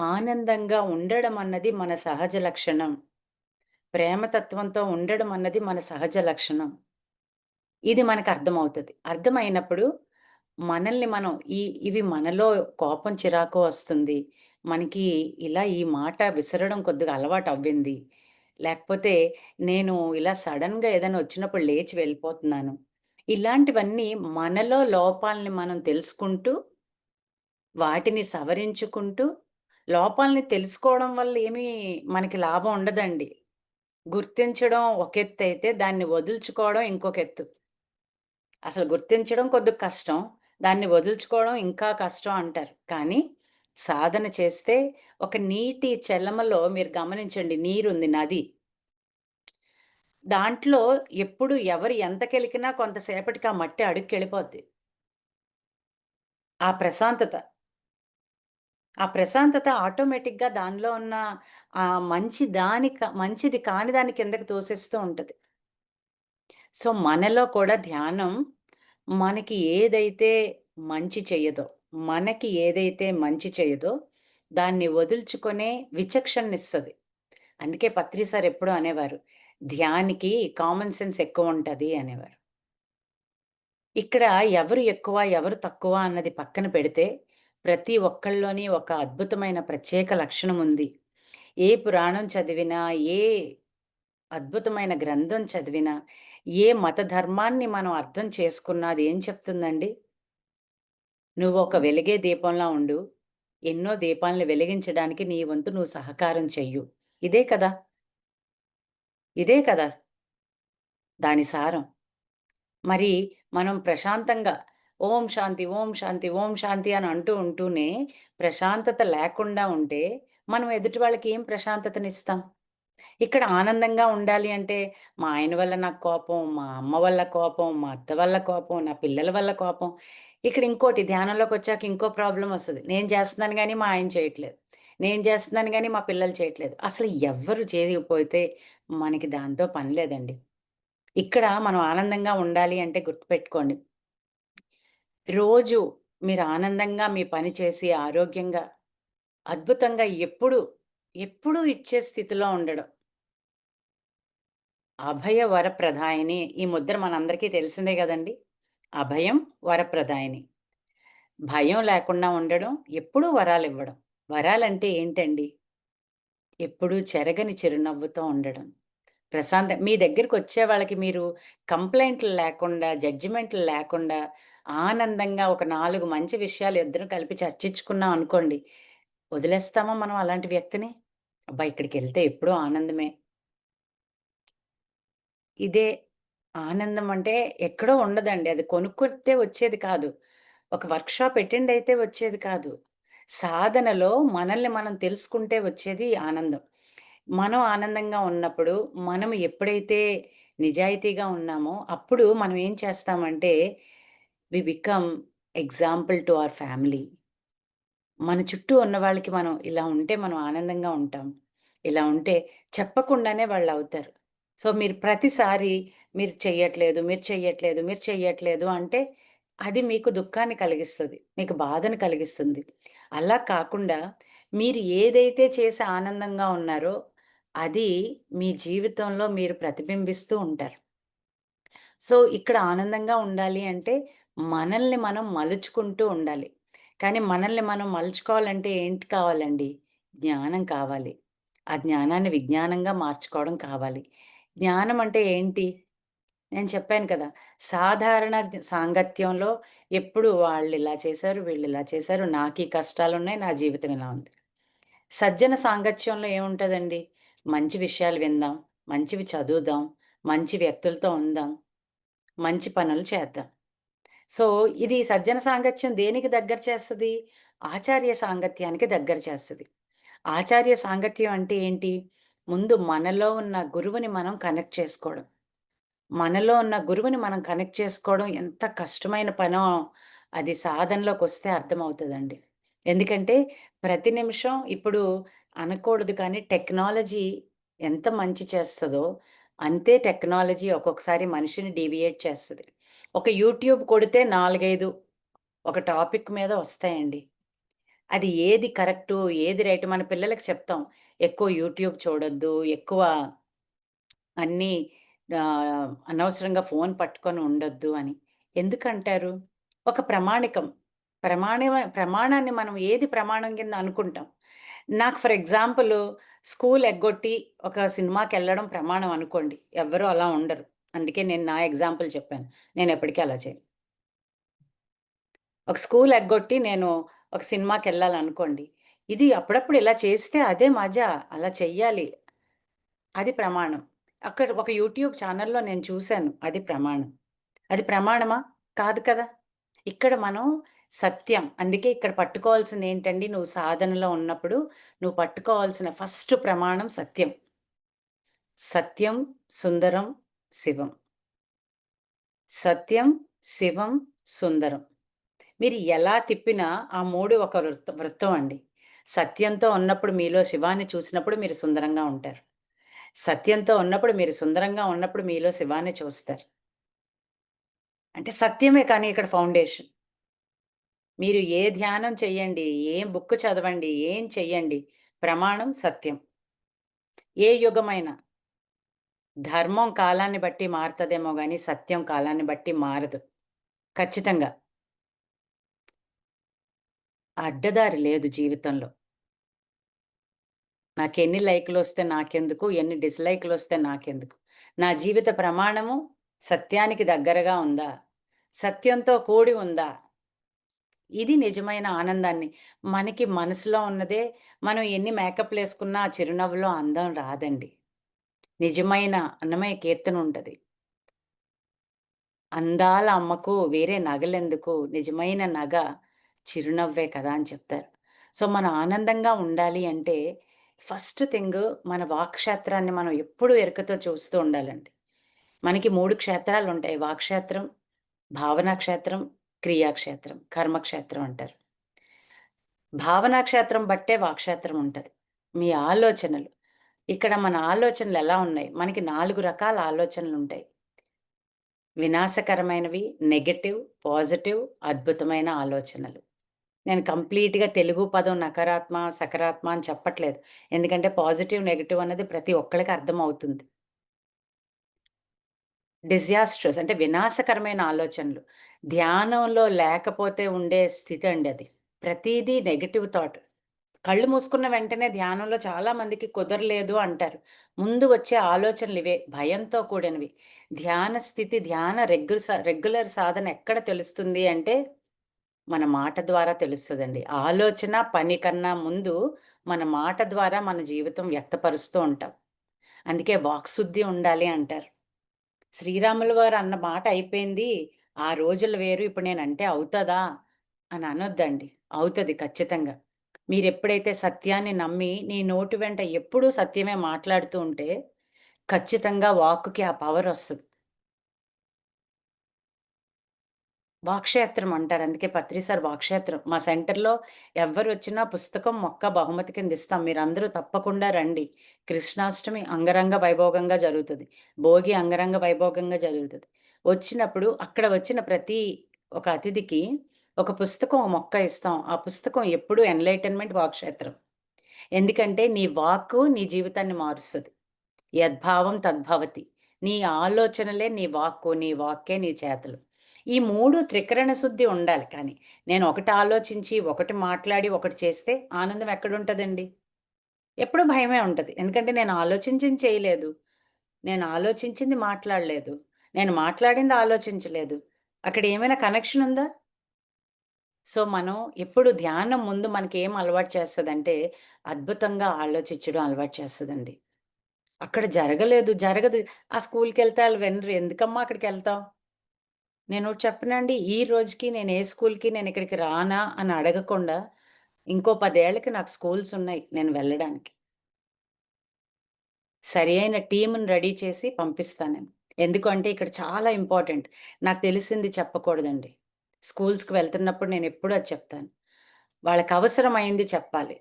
ఆనందంగా ఉండడం అన్నది మన సహజ లక్షణం. ప్రేమతత్వంతో ఉండడం అన్నది మన సహజ లక్షణం. ఇది మనకర్థమవుతది. అర్థమైనప్పుడు మనల్ని మనం ఇవి మనలో కోపం, చిరాకు వస్తుంది. మనకి ఇలా ఈ మాట విసరడం కొద్దిగా అలవాటవ్వింది. లేకపోతే నేను ఇలా సడెన్‌గా ఏదైనా వచ్చినప్పుడు లేచి వెళ్ళిపోతున్నాను. ఇలాంటివన్నీ మనలో లోపాల్ని మనం తెలుసుకుంటూ, వాటిని సవరించుకుంటూ, లోపాలని తెలుసుకోవడం వల్ల ఏమీ మనకి లాభం ఉండదండి. గుర్తించడం ఒక ఎత్తయితే దాన్ని వదులుచుకోవడం ఇంకొక ఎత్తు. అసలు గుర్తించడం కొద్దిగా కష్టం. దాన్ని వదులుచుకోవడం ఇంకా కష్టం అంటారు. కానీ సాధన చేస్తే ఒక నీటి చెలమలో మీరు గమనించండి, నీరుంది నది. దాంట్లో ఎప్పుడు ఎవరు ఎంతకెలికినా కొంతసేపటికి ఆ మట్టి అడుక్కెళ్ళిపోద్ది. ఆ ప్రశాంతత. ఆ ప్రశాంతత ఆటోమేటిక్‌గా దానిలో ఉన్న మంచిది కాని దాన్ని కిందకి తోసేస్తూ ఉంటది. సో, మనలో కూడా ధ్యానం మనకి మంచి చెయ్యదో, మనకి ఏదైతే మంచి చెయ్యదో దాన్ని వదులుచుకునే విచక్షణనిస్తది. అందుకే పత్రి సార్ ఎప్పుడూ అనేవారు, "ధ్యానికి కామన్ సెన్స్ ఎక్కువుంటది" అనేవారు. ఇక్కడ ఎవరు ఎక్కువ, ఎవరు తక్కువ అన్నది పక్కన పెడితే, ప్రతి ఒక్కళ్ళలోని ఒక అద్భుతమైన ప్రత్యేక లక్షణం ఉంది. ఏ పురాణం చదివినా, ఏ అద్భుతమైన గ్రంథం చదివినా, ఏ మత ధర్మాన్ని మనం అర్థం చేసుకున్నా అదేం చెప్తుందండి? నువ్వొక హ్మ్. వెలిగే దీపంలా ఉండు. ఎన్నో దీపాలను వెలిగించడానికి నీ వంతు నువ్వు సహకారం చెయ్యు. ఇదే కదా! ఇదే కదా! దాని సారం. మరి మనం ప్రశాంతంగా ఓం శాంతి, ఓం శాంతి, ఓం శాంతి అని ఉంటూనే ప్రశాంతత లేకుండా ఉంటే, మనం ఎదుటి వాళ్ళకి ఏం ప్రశాంతతనిస్తాం? ఇక్కడ ఆనందంగా ఉండాలి అంటే, మా ఆయన వల్ల నాకు కోపం, మా అమ్మ వల్ల కోపం, మా అత్త వల్ల కోపం, నా పిల్లల వల్ల కోపం. ఇక్కడ ఇంకోటి ధ్యానంలోకొచ్చాక ఇంకో ప్రాబ్లమొస్తది. నేను చేస్తున్నాను గానీ మా ఆయన చేయట్లేదు. నేను చేస్తున్నాను గానీ మా పిల్లలు చేయట్లేదు. అసలు ఎవ్వరు చేయకపోతే మనకి దాంతో పని లేదండి. ఇక్కడ మనం ఆనందంగా ఉండాలి అంటే గుర్తుపెట్టుకోండి. రోజు మీరు ఆనందంగా మీ పని చేసి ఆరోగ్యంగా, అద్భుతంగా ఎప్పుడూ ఇచ్చే స్థితిలో ఉండడం. అభయ వరప్రదాయిని ఈ ముద్ర మనందరికీ తెలిసిందే గదండీ! అభయం, వరప్రదాయిని. భయం లేకుండా ఉండడం, ఎప్పుడూ వరాలివ్వడం. వరాలంటే ఏంటండి? ఎప్పుడూ చెరగని చిరునవ్వుతో ఉండడం. మీ దగ్గరికొచ్చే వాళ్ళకి మీరు కంప్లెయింట్లు లేకుండా, జడ్జిమెంట్లు లేకుండా, ఆనందంగా ఒక 4 మంచి విషయాలు ఇద్దరం కలిపి చర్చించుకున్నాం అనుకోండి. వదిలేస్తామా మనం అలాంటి వ్యక్తిని? అబ్బా! ఇక్కడికెళ్తే ఎప్పుడూ ఆనందమే. ఇదే ఆనందం అంటే ఎక్కడో ఉండదండి. అది కొనుక్కుంటే వచ్చేది కాదు. ఒక వర్క్‌షాప్ అటెండ్ అయితే వచ్చేది కాదు. సాధనలో మనల్ని మనం తెలుసుకుంటే వచ్చేది ఆనందం. మనం ఆనందంగా ఉన్నప్పుడు, మనం ఎప్పుడైతే నిజాయితీగా ఉన్నామో, అప్పుడు మనం ఏం చేస్తామంటే, we become example to our family. మన చుట్టూ ఉన్న వాళ్ళకి మనం ఇలా ఉంటే మనం ఆనందంగా ఉంటాం. ఇలా ఉంటే చెప్పకుండానే వాళ్ళవుతారు. సో, మీరు ప్రతిసారి మీరు చెయ్యట్లేదు అంటే అది మీకు దుఃఖాన్ని కలిగిస్తది. మీకు బాధను కలిగిస్తుంది. అలా కాకుండా మీరు ఏదైతే చేసి ఆనందంగా ఉన్నారో అది మీ జీవితంలో మీరు ప్రతిబింబిస్తూ ఉంటారు. సో, ఇక్కడ ఆనందంగా ఉండాలి అంటే, మనల్ని మనం మలుచుకుంటూ ఉండాలి. కానీ మనల్ని మనం మలుచుకోవాలంటే ఏంటి కావాలండి? జ్ఞానం కావాలి. ఆ జ్ఞానాన్ని విజ్ఞానంగా మార్చుకోవడం కావాలి. జ్ఞానం అంటే ఏంటి? నేను చెప్పాను కదా! సాధారణ సాంగత్యంలో ఎప్పుడు వాళ్ళిలా చేశారు, వీళ్ళిలా చేశారు, నాకీ కష్టాలున్నాయి, నా జీవితం ఇలా ఉంది. సజ్జన సాంగత్యంలో ఏముంటదండి? మంచి విషయాలు విందాం, మంచివి చదువుదాం, మంచి వ్యక్తులతో ఉందాం. మంచి పనులు చేద్దాం. సో, ఇది సజ్జన సాంగత్యం దేనికి దగ్గర చేస్తది? ఆచార్య సాంగత్యానికి దగ్గర చేస్తది. ఆచార్య సాంగత్యం అంటే ఏంటి? ముందు మనలో ఉన్న గురువుని మనం కనెక్ట్ చేసుకోవడం. మనలో ఉన్న గురువుని మనం కనెక్ట్ చేసుకోవడం ఎంత కష్టమైన పనో అది సాధనలోకొస్తే అర్థమవుతదండి. ఎందుకంటే ప్రతి నిమిషం ఇప్పుడు అనకూడదు కానీ టెక్నాలజీ ఎంత మంచి చేస్తదో, అంతే టెక్నాలజీ ఒక్కొక్కసారి మనిషిని డీవియేట్ చేస్తది. ఒక యూట్యూబ్ కొడితే 4, 5 ఒక టాపిక్ మీద వస్తాయండి. అది ఏది కరెక్టు, ఏది రైటు మన పిల్లలకి చెప్తాం. ఎక్కువ యూట్యూబ్ చూడొద్దు, ఎక్కువ అన్నీ అనవసరంగా ఫోను పట్టుకొని ఉండొద్దు అని. ఎందుకంటారు? ఒక ప్రమాణికం. ప్రమాణాన్ని మనం ఏది ప్రమాణం కింద అనుకుంటాం. నాకు ఫర్ ఎగ్జాంపుల్ స్కూల్ ఎగ్గొట్టి ఒక సినిమాకెళ్ళడం ప్రమాణం అనుకోండి. ఎవ్వరు అలా ఉండరు. అందుకే నేను నా ఎగ్జాంపుల్ చెప్పాను. నేనెప్పటికీ అలా చేయను. ఒక స్కూల్ ఎగ్గొట్టి నేను ఒక సినిమాకెళ్ళాలనుకోండి. ఇది అప్పుడప్పుడు ఇలా చేస్తే అదే మజా. అలా చెయ్యాలి. అది ప్రమాణం. అక్కడ ఒక యూట్యూబ్ ఛానెల్‌లో నేను చూసాను. అది ప్రమాణం. అది ప్రమాణమా? కాదు కదా! ఇక్కడ మనం సత్యం. అందుకే ఇక్కడ పట్టుకోవాల్సిందేంటండి, నువ్వు సాధనలో ఉన్నప్పుడు నువ్వు పట్టుకోవాల్సిన ఫస్ట్ ప్రమాణం సత్యం. సత్యం, సుందరం, శివం. సత్యం, శివం, సుందరం. మీరు ఎలా తిప్పినా ఆ 3 ఒక వృత్తం అండి. సత్యంతో ఉన్నప్పుడు మీలో శివాన్ని చూసినప్పుడు మీరు సుందరంగా ఉంటారు. సత్యంతో ఉన్నప్పుడు మీరు సుందరంగా ఉన్నప్పుడు మీలో శివాన్ని చూస్తారు. అంటే సత్యమే కానీ ఇక్కడ ఫౌండేషన్. మీరు ఏ ధ్యానం చెయ్యండి, ఏం బుక్ చదవండి, ఏం చెయ్యండి, ప్రమాణం సత్యం. ఏ యుగమైనా. ధర్మం కాలాన్ని బట్టి మారతదేమో గానీ, సత్యం కాలాన్ని బట్టి మారదు. ఖచ్చితంగా. అడ్డదారి లేదు జీవితంలో. నాకెన్ని లైకులొస్తే నాకెందుకు, ఎన్ని డిస్‌లైకులొస్తే నాకెందుకు. నా జీవిత ప్రమాణము సత్యానికి దగ్గరగా ఉందా? సత్యంతో కూడి ఉందా? ఇది నిజమైన ఆనందాన్ని మనకి మనసులో ఉన్నదే మనం ఎన్ని మేకప్‌లేసుకున్నా ఆ చిరునవ్వులో అందం రాదండి. నిజమైన అన్నమయ్య కీర్తన ఉంటది. అందాల అమ్మకు వేరే నగలెందుకు నిజమైన నగ చిరునవ్వే కదా అని చెప్తారు. సో, మనం ఆనందంగా ఉండాలి అంటే ఫస్ట్ థింగ్ మన వాక్‌క్షేత్రాన్ని మనం ఎప్పుడూ ఎరుకతో చూస్తూ ఉండాలండి. మనకి 3 క్షేత్రాలుంటాయి. వాక్‌క్షేత్రం, భావనా క్షేత్రం, క్రియాక్షేత్రం, కర్మక్షేత్రం అంటారు. భావనా క్షేత్రం బట్టే వాక్‌క్షేత్రం ఉంటది. మీ ఆలోచనలు. ఇక్కడ మన ఆలోచనలు ఎలా ఉన్నాయి? మనకి 4 రకాల ఆలోచనలుంటాయి. వినాశకరమైనవి, నెగెటివ్, పాజిటివ్, అద్భుతమైన ఆలోచనలు. నేను కంప్లీట్‌గా తెలుగు పదం నకారాత్మ, సకారాత్మ అని చెప్పట్లేదు. ఎందుకంటే పాజిటివ్, నెగెటివ్ అన్నది ప్రతి ఒక్కళ్ళకి అర్థమవుతుంది. డిజాస్ట్రస్ అంటే వినాశకరమైన ఆలోచనలు. ధ్యానంలో లేకపోతే ఉండే స్థితండి అది. ప్రతీదీ నెగెటివ్ థాట్. కళ్ళు మూసుకున్న వెంటనే ధ్యానంలో చాలా మందికి కుదరలేదు అంటారు. ముందు వచ్చే ఆలోచనలివే. భయంతో కూడినవి. ధ్యాన స్థితి, ధ్యాన రెగ్యులర్ సాధన ఎక్కడ తెలుస్తుంది అంటే, మన మాట ద్వారా తెలుస్తదండి. ఆలోచన, పని కన్నా ముందు మన మాట ద్వారా మన జీవితం వ్యక్తపరుస్తూ ఉంటాం. అందుకే వాక్శుద్ధి ఉండాలి అంటారు. శ్రీరాముల వారు అన్న మాట అయిపోయింది. ఆ రోజులు వేరు. ఇప్పుడు నేనంటే అవుతదా? అని అనొద్దండి. అవుతది ఖచ్చితంగా. మీరెప్పుడైతే సత్యాన్ని నమ్మి, నీ నోటి వెంట ఎప్పుడూ సత్యమే మాట్లాడుతూ ఉంటే, ఖచ్చితంగా వాక్కుకి ఆ పవరొస్తది. వాక్క్షేత్రం అంటారు. అందుకే పత్రి సార్ వాక్క్షేత్రం. మా సెంటర్‌లో ఎవ్వరొచ్చినా పుస్తకం, మొక్క బహుమతి కింద ఇస్తాం. మీరందరూ తప్పకుండా రండి. కృష్ణాష్టమి అంగరంగ వైభోగంగా జరుగుతది. భోగి అంగరంగ వైభోగంగా జరుగుతది. వచ్చినప్పుడు అక్కడ వచ్చిన ప్రతి ఒక అతిథికి ఒక పుస్తకం, ఒక మొక్క ఇస్తాం. ఆ పుస్తకం ఎప్పుడూ ఎన్‌లైటన్‌మెంట్ వాక్క్షేత్రం. ఎందుకంటే నీ వాక్కు నీ జీవితాన్ని మారుస్తది. యద్భావం తద్భవతి. నీ ఆలోచనలే నీ వాక్కు, నీ వాక్కే నీ చేతలు. ఈ 3 త్రికరణ శుద్ధి ఉండాలి కానీ. నేను ఒకటి ఆలోచించి, ఒకటి మాట్లాడి, ఒకటి చేస్తే ఆనందం ఎక్కడుంటదండి? ఎప్పుడు భయమే ఉంటది. ఎందుకంటే నేను ఆలోచించింది చేయలేదు. నేను ఆలోచించింది మాట్లాడలేదు. నేను మాట్లాడింది ఆలోచించలేదు. అక్కడ ఏమైనా కనెక్షన్ ఉందా? సో, మనం ఎప్పుడు ధ్యానం ముందు మనకేం అలవాటు చేస్తదంటే, అద్భుతంగా ఆలోచించడం అలవాటు చేస్తదండి. అక్కడ జరగదు. ఆ స్కూల్‌కెళ్తే ఆళ్ళు వినరు. ఎందుకమ్మా అక్కడికెళ్తావు? నేనోటి చెప్పనాండి? ఈ రోజుకి నేను ఏ స్కూల్‌కి నేనిక్కడికి రానా అని అడగకుండా, ఇంకో 10 ఏళ్ళకి నాకు స్కూల్సున్నాయి నేను వెళ్ళడానికి. సరి అయిన టీమ్‌ని రెడీ చేసి పంపిస్తా నేను. ఎందుకు అంటే ఇక్కడ చాలా ఇంపార్టెంట్. నాకు తెలిసింది చెప్పకూడదండి. స్కూల్స్‌కి వెళ్తున్నప్పుడు నేనెప్పుడూ అది చెప్తాను. వాళ్ళకవసరమైంది చెప్పాలి.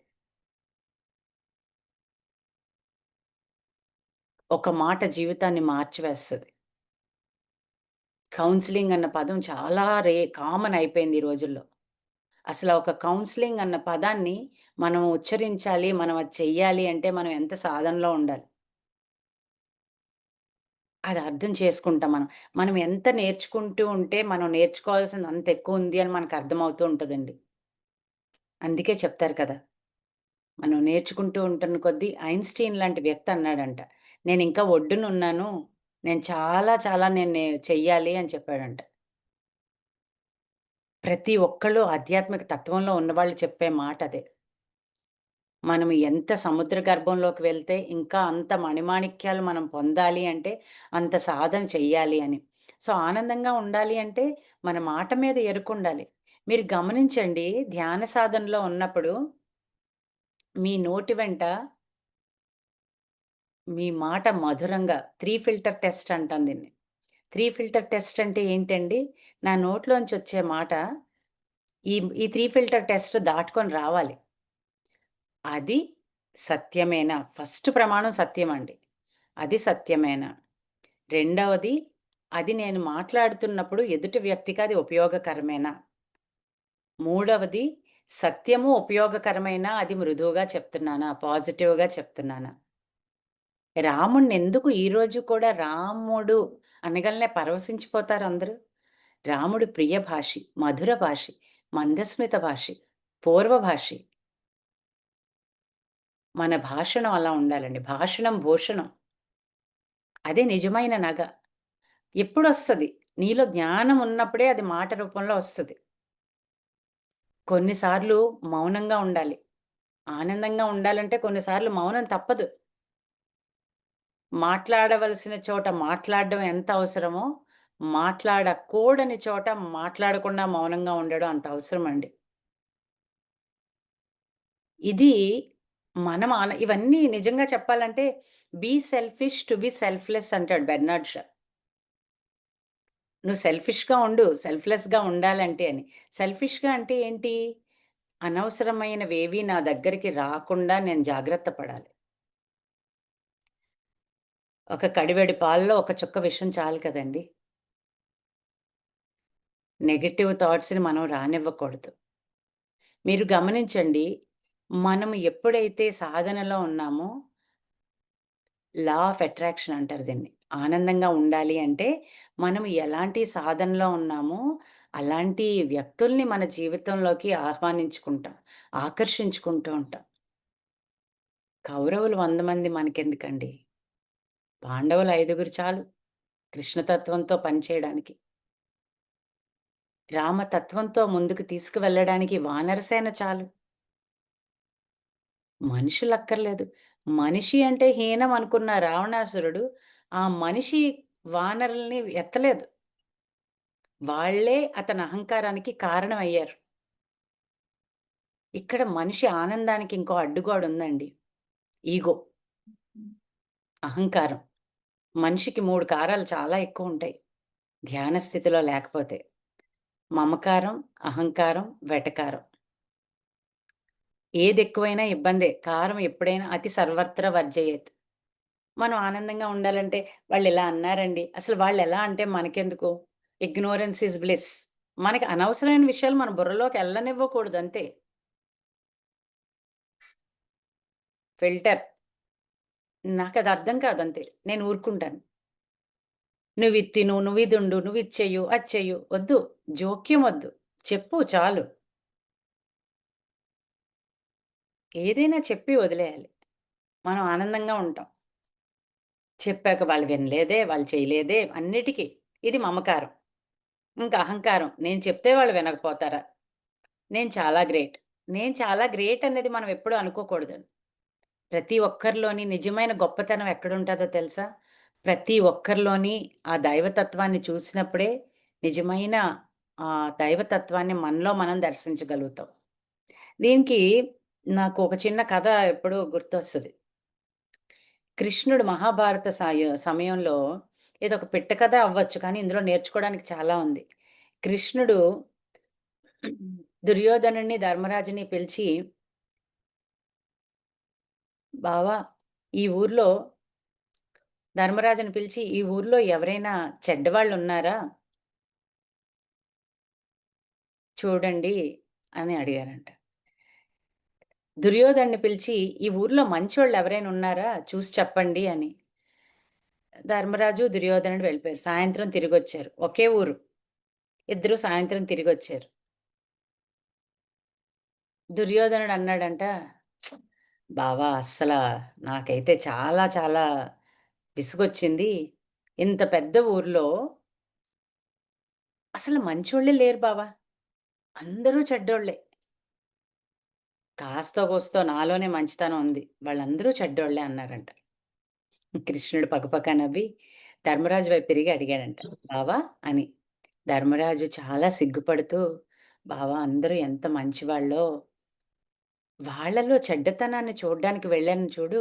ఒక మాట జీవితాన్ని మార్చివేస్తది. కౌన్సెలింగ్ అన్న పదం చాలా కామన్ అయిపోయింది ఈ రోజుల్లో. అసల ఒక కౌన్సెలింగ్ అన్న పదాన్ని మనం ఉచ్చరించాలి, మనం అది చెయ్యాలి అంటే మనం ఎంత సాధనలో ఉండాలి. అది అర్థం చేసుకుంటాం మనం. మనం ఎంత నేర్చుకుంటూ ఉంటే మనం నేర్చుకోవాల్సింది అంత ఎక్కువుంది అని మనకు అర్థమవుతూ ఉంటదండి. అందుకే చెప్తారు కదా! మనం నేర్చుకుంటూ ఉంటున్న కొద్దీ ఐన్‌స్టీన్ లాంటి వ్యక్తి అన్నాడంట. నేనింకా ఒడ్డునున్నాను. నేను చాలా చాలా చెయ్యాలి అని చెప్పాడంట. ప్రతి ఒక్కళ్ళు ఆధ్యాత్మిక తత్వంలో ఉన్నవాళ్ళు చెప్పే మాటదే. మనం ఎంత సముద్ర గర్భంలోకి వెళ్తే ఇంకా అంత మణిమాణిక్యాలు మనం పొందాలి అంటే అంత సాధన చెయ్యాలి అని. సో, ఆనందంగా ఉండాలి అంటే మన మాట మీద ఎరుకుండాలి. మీరు గమనించండి, ధ్యాన సాధనలో ఉన్నప్పుడు మీ నోటి వెంట మీ మాట మధురంగా 3 ఫిల్టర్ టెస్ట్ అంటాం దీన్ని. 3 ఫిల్టర్ టెస్ట్ అంటే ఏంటండి? నా నోట్లోంచి వచ్చే మాట ఈ 3 ఫిల్టర్ టెస్ట్ దాటుకొని రావాలి. అది సత్యమేనా? ఫస్ట్ ప్రమాణం సత్యమండి. అది సత్యమేనా? రెండవది, అది నేను మాట్లాడుతున్నప్పుడు ఎదుటి వ్యక్తికి అది ఉపయోగకరమేనా? మూడవది, సత్యము ఉపయోగకరమైన అది మృదువుగా చెప్తున్నానా? పాజిటివ్‌గా చెప్తున్నానా? రాముడినెందుకు ఈరోజు కూడా రాముడు అనగానే పరవశించిపోతారు అందరూ. రాముడు ప్రియ భాషి, మధుర భాషి, మందస్మిత భాషి, పూర్వ భాషి. మన భాషణం అలా ఉండాలండి. భాషణం భూషణం. అదే నిజమైన నగ. ఎప్పుడొస్తది? నీలో జ్ఞానం ఉన్నప్పుడే అది మాట రూపంలో వస్తది. కొన్నిసార్లు మౌనంగా ఉండాలి. ఆనందంగా ఉండాలంటే కొన్నిసార్లు మౌనం తప్పదు. మాట్లాడవలసిన చోట మాట్లాడడం ఎంత అవసరమో, మాట్లాడకూడని చోట మాట్లాడకుండా మౌనంగా ఉండడం అంత అవసరమండి. ఇది ఇవన్నీ నిజంగా చెప్పాలంటే, be selfish to be selfless అంటాడు బెర్నార్డ్ షా. నువ్వు సెల్ఫిష్‌గా ఉండు. సెల్ఫ్‌లెస్‌గా ఉండాలంటే అని. సెల్ఫిష్‌గా అంటే ఏంటి? అనవసరమైనవేవి నా దగ్గరికి రాకుండా నేను జాగ్రత్త పడాలి. ఒక కడివెడు పాలలో ఒక చుక్క విషం చాలు కదండీ! నెగెటివ్ థాట్స్‌ని మనం రానివ్వకూడదు. మీరు గమనించండి, మనం ఎప్పుడైతే సాధనలో ఉన్నామో, లా ఆఫ్ అట్రాక్షన్ అంటారు దీన్ని. ఆనందంగా ఉండాలి అంటే, మనం ఎలాంటి సాధనలో ఉన్నామో, అలాంటి వ్యక్తుల్ని మన జీవితంలోకి ఆహ్వానించుకుంటాం. ఆకర్షించుకుంటూ ఉంటాం. కౌరవులు 100 మంది మనకెందుకండి? పాండవులు 5గురు చాలు కృష్ణతత్వంతో పనిచేయడానికి. రామతత్వంతో ముందుకు తీసుకువెళ్ళడానికి వానరసేన చాలు. మనుషులక్కర్లేదు. మనిషి అంటే హీనం అనుకున్న రావణాసురుడు, ఆ మనిషి వానరుల్ని ఎత్తలేదు. వాళ్ళే అతని అహంకారానికి కారణమయ్యారు. ఇక్కడ మనిషి ఆనందానికి ఇంకో అడ్డుగోడుందండి. ఈగో, అహంకారం. మనిషికి 3 కారాలు చాలా ఎక్కువుంటాయి. ధ్యాన స్థితిలో లేకపోతే. మమకారం, అహంకారం, వెటకారం. ఏదెక్కువైనా ఇబ్బందే. కారం ఎప్పుడైనా అతి సర్వత్ర వర్జయేత్. మనం ఆనందంగా ఉండాలంటే వాళ్ళిలా అన్నారండి. అసలు వాళ్ళెలా అంటే మనకెందుకు? Ignorance is bliss. మనకి అనవసరమైన విషయాలు మన బుర్రలోకి ఎళ్ళనివ్వకూడదు అంతే. ఫిల్టర్. నాకది అర్థం కాదంతే. నేను ఊరుకుంటాను. నువ్విది తిను, నువ్విదుండు, నువ్విది చెయ్యు, అది చెయ్యు. వద్దు. జోక్యం వద్దు. చెప్పు చాలు. ఏదైనా చెప్పి వదిలేయాలి. మనం ఆనందంగా ఉంటాం. చెప్పాక వాళ్ళు వినలేదే, వాళ్ళు చేయలేదే అన్నిటికి. ఇది మమకారం. ఇంకా అహంకారం. నేను చెప్తే వాళ్ళు వినకపోతారా? నేను చాలా గ్రేట్. నేను చాలా గ్రేట్ అనేది మనం ఎప్పుడూ అనుకోకూడదండి. ప్రతి ఒక్కరిలోని నిజమైన గొప్పతనం ఎక్కడుంటాదో తెలుసా? ప్రతి ఒక్కరిలోని ఆ దైవతత్వాన్ని చూసినప్పుడే నిజమైన దైవతత్వాన్ని మనలో మనం దర్శించగలుగుతాం. దీనికి నాకు ఒక చిన్న కథ ఎప్పుడూ గుర్తొస్తది. కృష్ణుడు మహాభారత సమయంలో ఇదొక పిట్ట కథ అవ్వచ్చు. కానీ ఇందులో నేర్చుకోవడానికి చాలా ఉంది. కృష్ణుడు దుర్యోధనుడిని, ధర్మరాజుని పిలిచి, "బావా, ఈ ఊర్లో" ధర్మరాజుని పిలిచి, "ఈ ఊర్లో ఎవరైనా చెడ్డవాళ్ళున్నారా? చూడండి" అని అడిగారంట. దుర్యోధనుడిని పిలిచి, "ఈ ఊర్లో మంచోళ్ళెవరైనా ఉన్నారా? చూసి చెప్పండి" అని. ధర్మరాజు, దుర్యోధనుడు వెళ్ళిపోయారు. సాయంత్రం తిరిగొచ్చారు. ఒకే ఊరు. ఇద్దరు సాయంత్రం తిరిగొచ్చారు. దుర్యోధనుడు అన్నాడంట, "బావా, నాకైతే చాలా చాలా విసుగొచ్చింది. ఇంత పెద్ద ఊర్లో అసలు మంచోళ్ళే లేరు బావ. అందరూ చెడ్డోళ్ళే. కాస్తో కూస్తో నాలోనే మంచితనం ఉంది. వాళ్ళందరూ చెడ్డోళ్ళే అన్నారంట. కృష్ణుడు పకపక నవ్వి ధర్మరాజు వైపు తిరిగి అడిగాడంట. బావా అని. ధర్మరాజు చాలా సిగ్గుపడుతూ, బావా అందరూ ఎంత మంచివాళ్ళో, వాళ్ళలో చెడ్డతనాన్ని చూడ్డానికి వెళ్ళాను చూడు,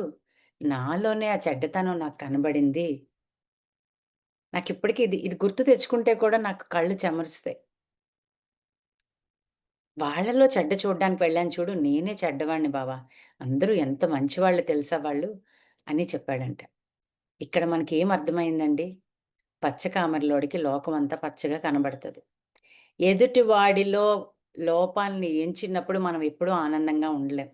నాలోనే ఆ చెడ్డతనం నాకు కనబడింది. నాకిప్పటికి ఇది ఇది గుర్తు తెచ్చుకుంటే కూడా నాకు కళ్ళు చెమరుస్తాయి. వాళ్ళలో చెడ్డ చూడ్డానికి వెళ్ళాను చూడు, నేనే చెడ్డవాడిని బావ. అందరూ ఎంత మంచివాళ్ళు తెలుసా వాళ్ళు అని చెప్పాడంట. ఇక్కడ మనకేం అర్థమైందండి? పచ్చ కామెర్లోడికి లోకమంతా పచ్చగా కనబడతది. ఎదుటి వాడిలో లోపాల్ని ఎంచినప్పుడు మనం ఎప్పుడూ ఆనందంగా ఉండలేం.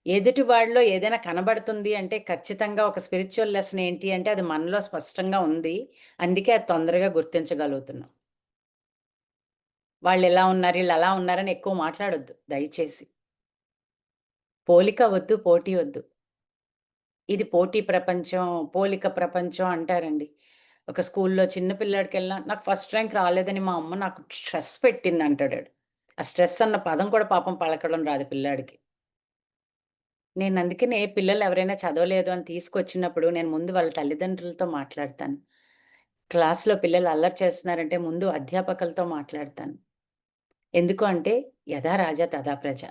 ఎదుటి వాడిలో ఏదైనా కనబడుతుంది అంటే ఖచ్చితంగా ఒక స్పిరిచ్యువల్ లెసన్ ఏంటి అంటే అది మనలో స్పష్టంగా ఉంది. అందుకే అది తొందరగా గుర్తించగలుగుతున్నాం. వాళ్ళిలా ఉన్నారు, ఈళ్ళలా ఉన్నారని ఎక్కువ మాట్లాడొద్దు దయచేసి. పోలిక వద్దు, పోటీ వద్దు. ఇది పోటీ ప్రపంచం, పోలిక ప్రపంచం అంటారండి. ఒక స్కూల్‌లో చిన్న పిల్లాడికెళ్ళినా నాకు ఫస్ట్ ర్యాంక్ రాలేదని మా అమ్మ నాకు స్ట్రెస్ పెట్టిందంటాడాడు. ఆ స్ట్రెస్ అన్న పదం కూడా పాపం పలకడం రాదు పిల్లాడికి. నేనందుకనే పిల్లలు ఎవరైనా చదవలేదు అని తీసుకొచ్చినప్పుడు నేను ముందు వాళ్ళ తల్లిదండ్రులతో మాట్లాడతాను. క్లాస్‌లో పిల్లలు అల్లరి చేస్తున్నారంటే ముందు అధ్యాపకులతో మాట్లాడతాను. ఎందుకు అంటే యథా రాజా తథా ప్రజ.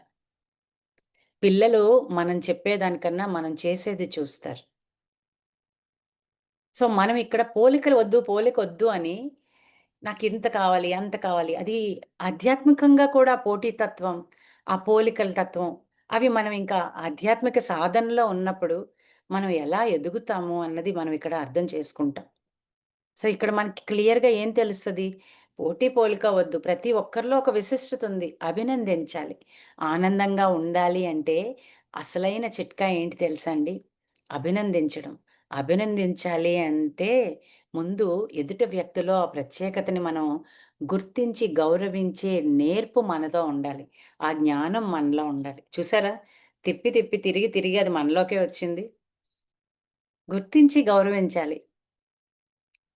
పిల్లలు మనం చెప్పేదానికన్నా మనం చేసేది చూస్తారు. సో, మనం ఇక్కడ పోలికలు వద్దు, పోలికొద్దు అని నాకింత కావాలి, అంత కావాలి. అది ఆధ్యాత్మికంగా కూడా పోటీతత్వం, ఆ పోలికల తత్వం అవి మనం ఇంకా ఆధ్యాత్మిక సాధనలో ఉన్నప్పుడు మనం ఎలా ఎదుగుతాము అన్నది మనం ఇక్కడ అర్థం చేసుకుంటాం. సో, ఇక్కడ మనకి క్లియర్‌గా ఏం తెలుస్తది? పోటీ, పోలిక వద్దు. ప్రతి ఒక్కరిలో ఒక విశిష్టత ఉంది. అభినందించాలి. ఆనందంగా ఉండాలి అంటే అసలైన చిట్కా ఏంటి తెలుసా అండి? అభినందించడం. అభినందించాలి అంటే ముందు ఎదుటి వ్యక్తిలో ఆ ప్రత్యేకతని మనం గుర్తించి, గౌరవించే నేర్పు మనలో ఉండాలి. ఆ జ్ఞానం మనలో ఉండాలి. చూసారా? తిప్పి, తిప్పి, తిరిగి, తిరిగి అది మనలోకే వచ్చింది. గుర్తించి గౌరవించాలి.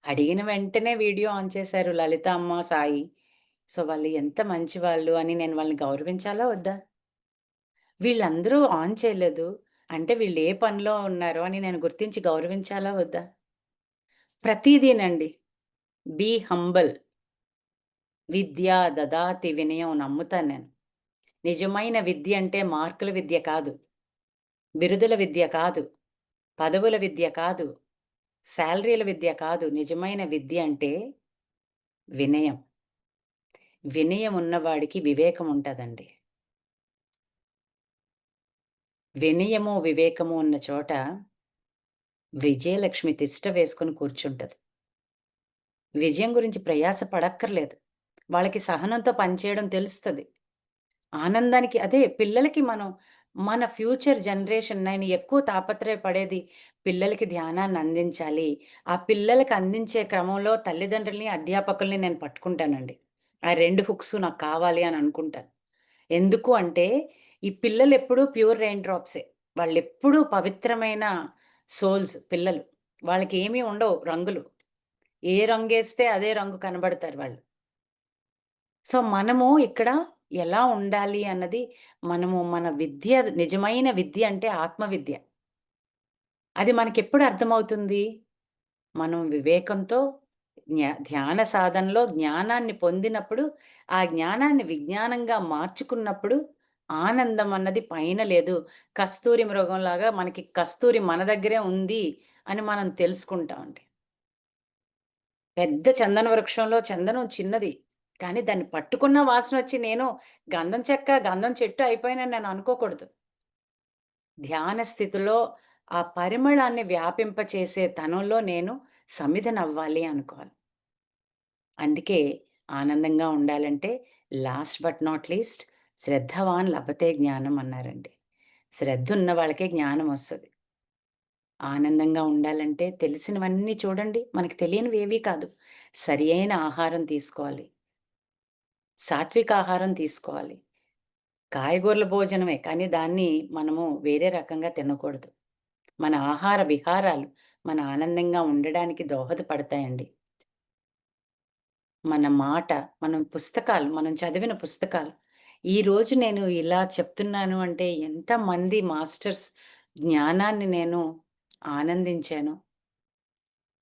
అడిగిన వెంటనే వీడియో ఆన్ చేశారు లలిత అమ్మ, సాయి. సో, వాళ్ళు ఎంత మంచివాళ్ళు అని నేను వాళ్ళని గౌరవించాలా వద్దా? వీళ్ళందరూ ఆన్ చేయలేదు. అంటే వీళ్ళు ఏ పనిలో ఉన్నారో అని నేను గుర్తించి గౌరవించాలా వద్దా? ప్రతీదీనండి. Be humble. విద్యా దదాతి వినయం నమ్ముతాను నేను. నిజమైన విద్య అంటే మార్కుల విద్య కాదు. బిరుదుల విద్య కాదు. పదవుల విద్య కాదు. శాలరీల విద్య కాదు. నిజమైన విద్య అంటే వినయం. వినయం ఉన్నవాడికి వివేకం ఉంటదండి. వినయము, వివేకము ఉన్న చోట విజయలక్ష్మి తిష్ట వేసుకొని కూర్చుంటది. విజయం గురించి ప్రయాస పడక్కర్లేదు. వాళ్ళకి సహనంతో పనిచేయడం తెలుస్తది. ఆనందానికి అదే పిల్లలకి మనం మన ఫ్యూచర్ జనరేషన్ నేను ఎక్కువ తాపత్రయపడేది పిల్లలకి ధ్యానాన్ని అందించాలి. ఆ పిల్లలకి అందించే క్రమంలో తల్లిదండ్రులని, అధ్యాపకుల్ని నేను పట్టుకుంటానండి. ఆ 2 హుక్సు నాకు కావాలి అని అనుకుంటాను. ఎందుకు అంటే, ఈ పిల్లలెప్పుడూ ప్యూర్ రెయిన్ డ్రాప్సే. వాళ్ళెప్పుడూ పవిత్రమైన సోల్స్ పిల్లలు. వాళ్ళకేమీ ఉండవు రంగులు. ఏ రంగేస్తే అదే రంగు కనబడతారు వాళ్ళు. సో, మనము ఇక్కడ ఎలా ఉండాలి అన్నది మనము మన విద్య నిజమైన విద్య అంటే ఆత్మ విద్య. అది మనకెప్పుడు అర్థమవుతుంది? మనం వివేకంతో ధ్యాన సాధనలో జ్ఞానాన్ని పొందినప్పుడు, ఆ జ్ఞానాన్ని విజ్ఞానంగా మార్చుకున్నప్పుడు ఆనందం అన్నది పైన లేదు. కస్తూరి మృగంలాగా మనకి కస్తూరి మన దగ్గరే ఉంది అని మనం తెలుసుకుంటామండి. పెద్ద చందన వృక్షంలో చందనం చిన్నది. కానీ దాన్ని పట్టుకున్న వాసనొచ్చి నేను గంధం చెక్క, గంధం చెట్టు అయిపోయానని నేను అనుకోకూడదు. ధ్యాన స్థితిలో ఆ పరిమళాన్ని వ్యాపింపచేసే తనంలో నేను సమిధనవ్వాలి అనుకోవాలి. అందుకే ఆనందంగా ఉండాలంటే లాస్ట్ బట్ నాట్ లీస్ట్ శ్రద్ధవాన్ లభతే జ్ఞానం అన్నారండి. శ్రద్ధున్న వాళ్ళకే జ్ఞానమొస్తది. ఆనందంగా ఉండాలంటే తెలిసినవన్నీ చూడండి. మనకు తెలియనివేవీ కాదు. సరి అయిన ఆహారం తీసుకోవాలి. సాత్విక ఆహారం తీసుకోవాలి. కాయగూరల భోజనమే కానీ దాన్ని మనము వేరే రకంగా తినకూడదు. మన ఆహార విహారాలు మన ఆనందంగా ఉండడానికి దోహదపడతాయండి. మన మాట, మనం చదివిన పుస్తకాలు ఈరోజు నేను ఇలా చెప్తున్నాను అంటే ఎంతమంది మాస్టర్స్ జ్ఞానాన్ని నేను ఆనందించానో.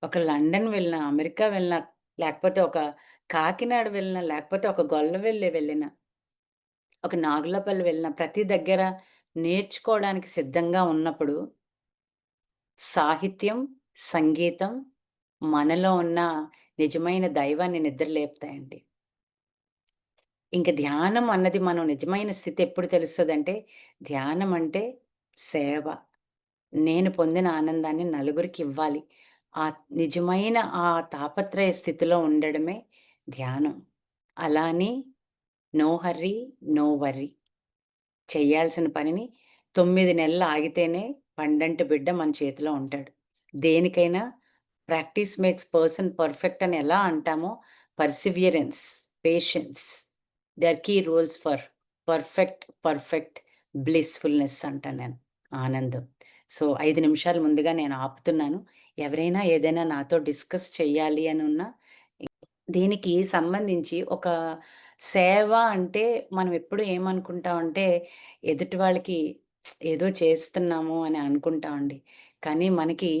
ఒక లండన్ వెళ్ళినా, అమెరికా వెళ్ళినా, లేకపోతే ఒక కాకినాడ వెళ్ళినా, లేకపోతే ఒక గొల్లవెల్లి వెళ్ళినా, ఒక నాగులపల్లి వెళ్ళినా, ప్రతి దగ్గర నేర్చుకోవడానికి సిద్ధంగా ఉన్నప్పుడు సాహిత్యం, సంగీతం మనలో ఉన్న నిజమైన దైవాన్ని నిద్రలేపుతాయండి. ఇంక ధ్యానం అన్నది మనం నిజమైన స్థితి ఎప్పుడు తెలుస్తదంటే, ధ్యానం అంటే సేవ. నేను పొందిన ఆనందాన్ని నలుగురికివ్వాలి. ఆ నిజమైన ఆ తాపత్రయ స్థితిలో ఉండడమే ధ్యానం. అలా అని నో హర్రీ, నో వర్రీ. చెయ్యాల్సిన పనిని 9 నెలలు ఆగితేనే పండంటి బిడ్డ మన చేతిలో ఉంటాడు. దేనికైనా ప్రాక్టీస్ మేక్స్ పర్సన్ పర్ఫెక్ట్ అని ఎలా అంటామో, perseverance, patience they are key rules for perfect blissfulness అంటా నేను. ఆనందం. సో, 5 నిమిషాలు ముందుగా నేను ఆపుతున్నాను. ఎవరైనా ఏదైనా నాతో డిస్కస్ చెయ్యాలి అని ఉన్నా దీనికి సంబంధించి ఒక సేవ అంటే మనం ఎప్పుడు ఏమనుకుంటామంటే, ఎదుటి వాళ్ళకి ఏదో చేస్తున్నాము అని అనుకుంటామండి. కానీ మనకి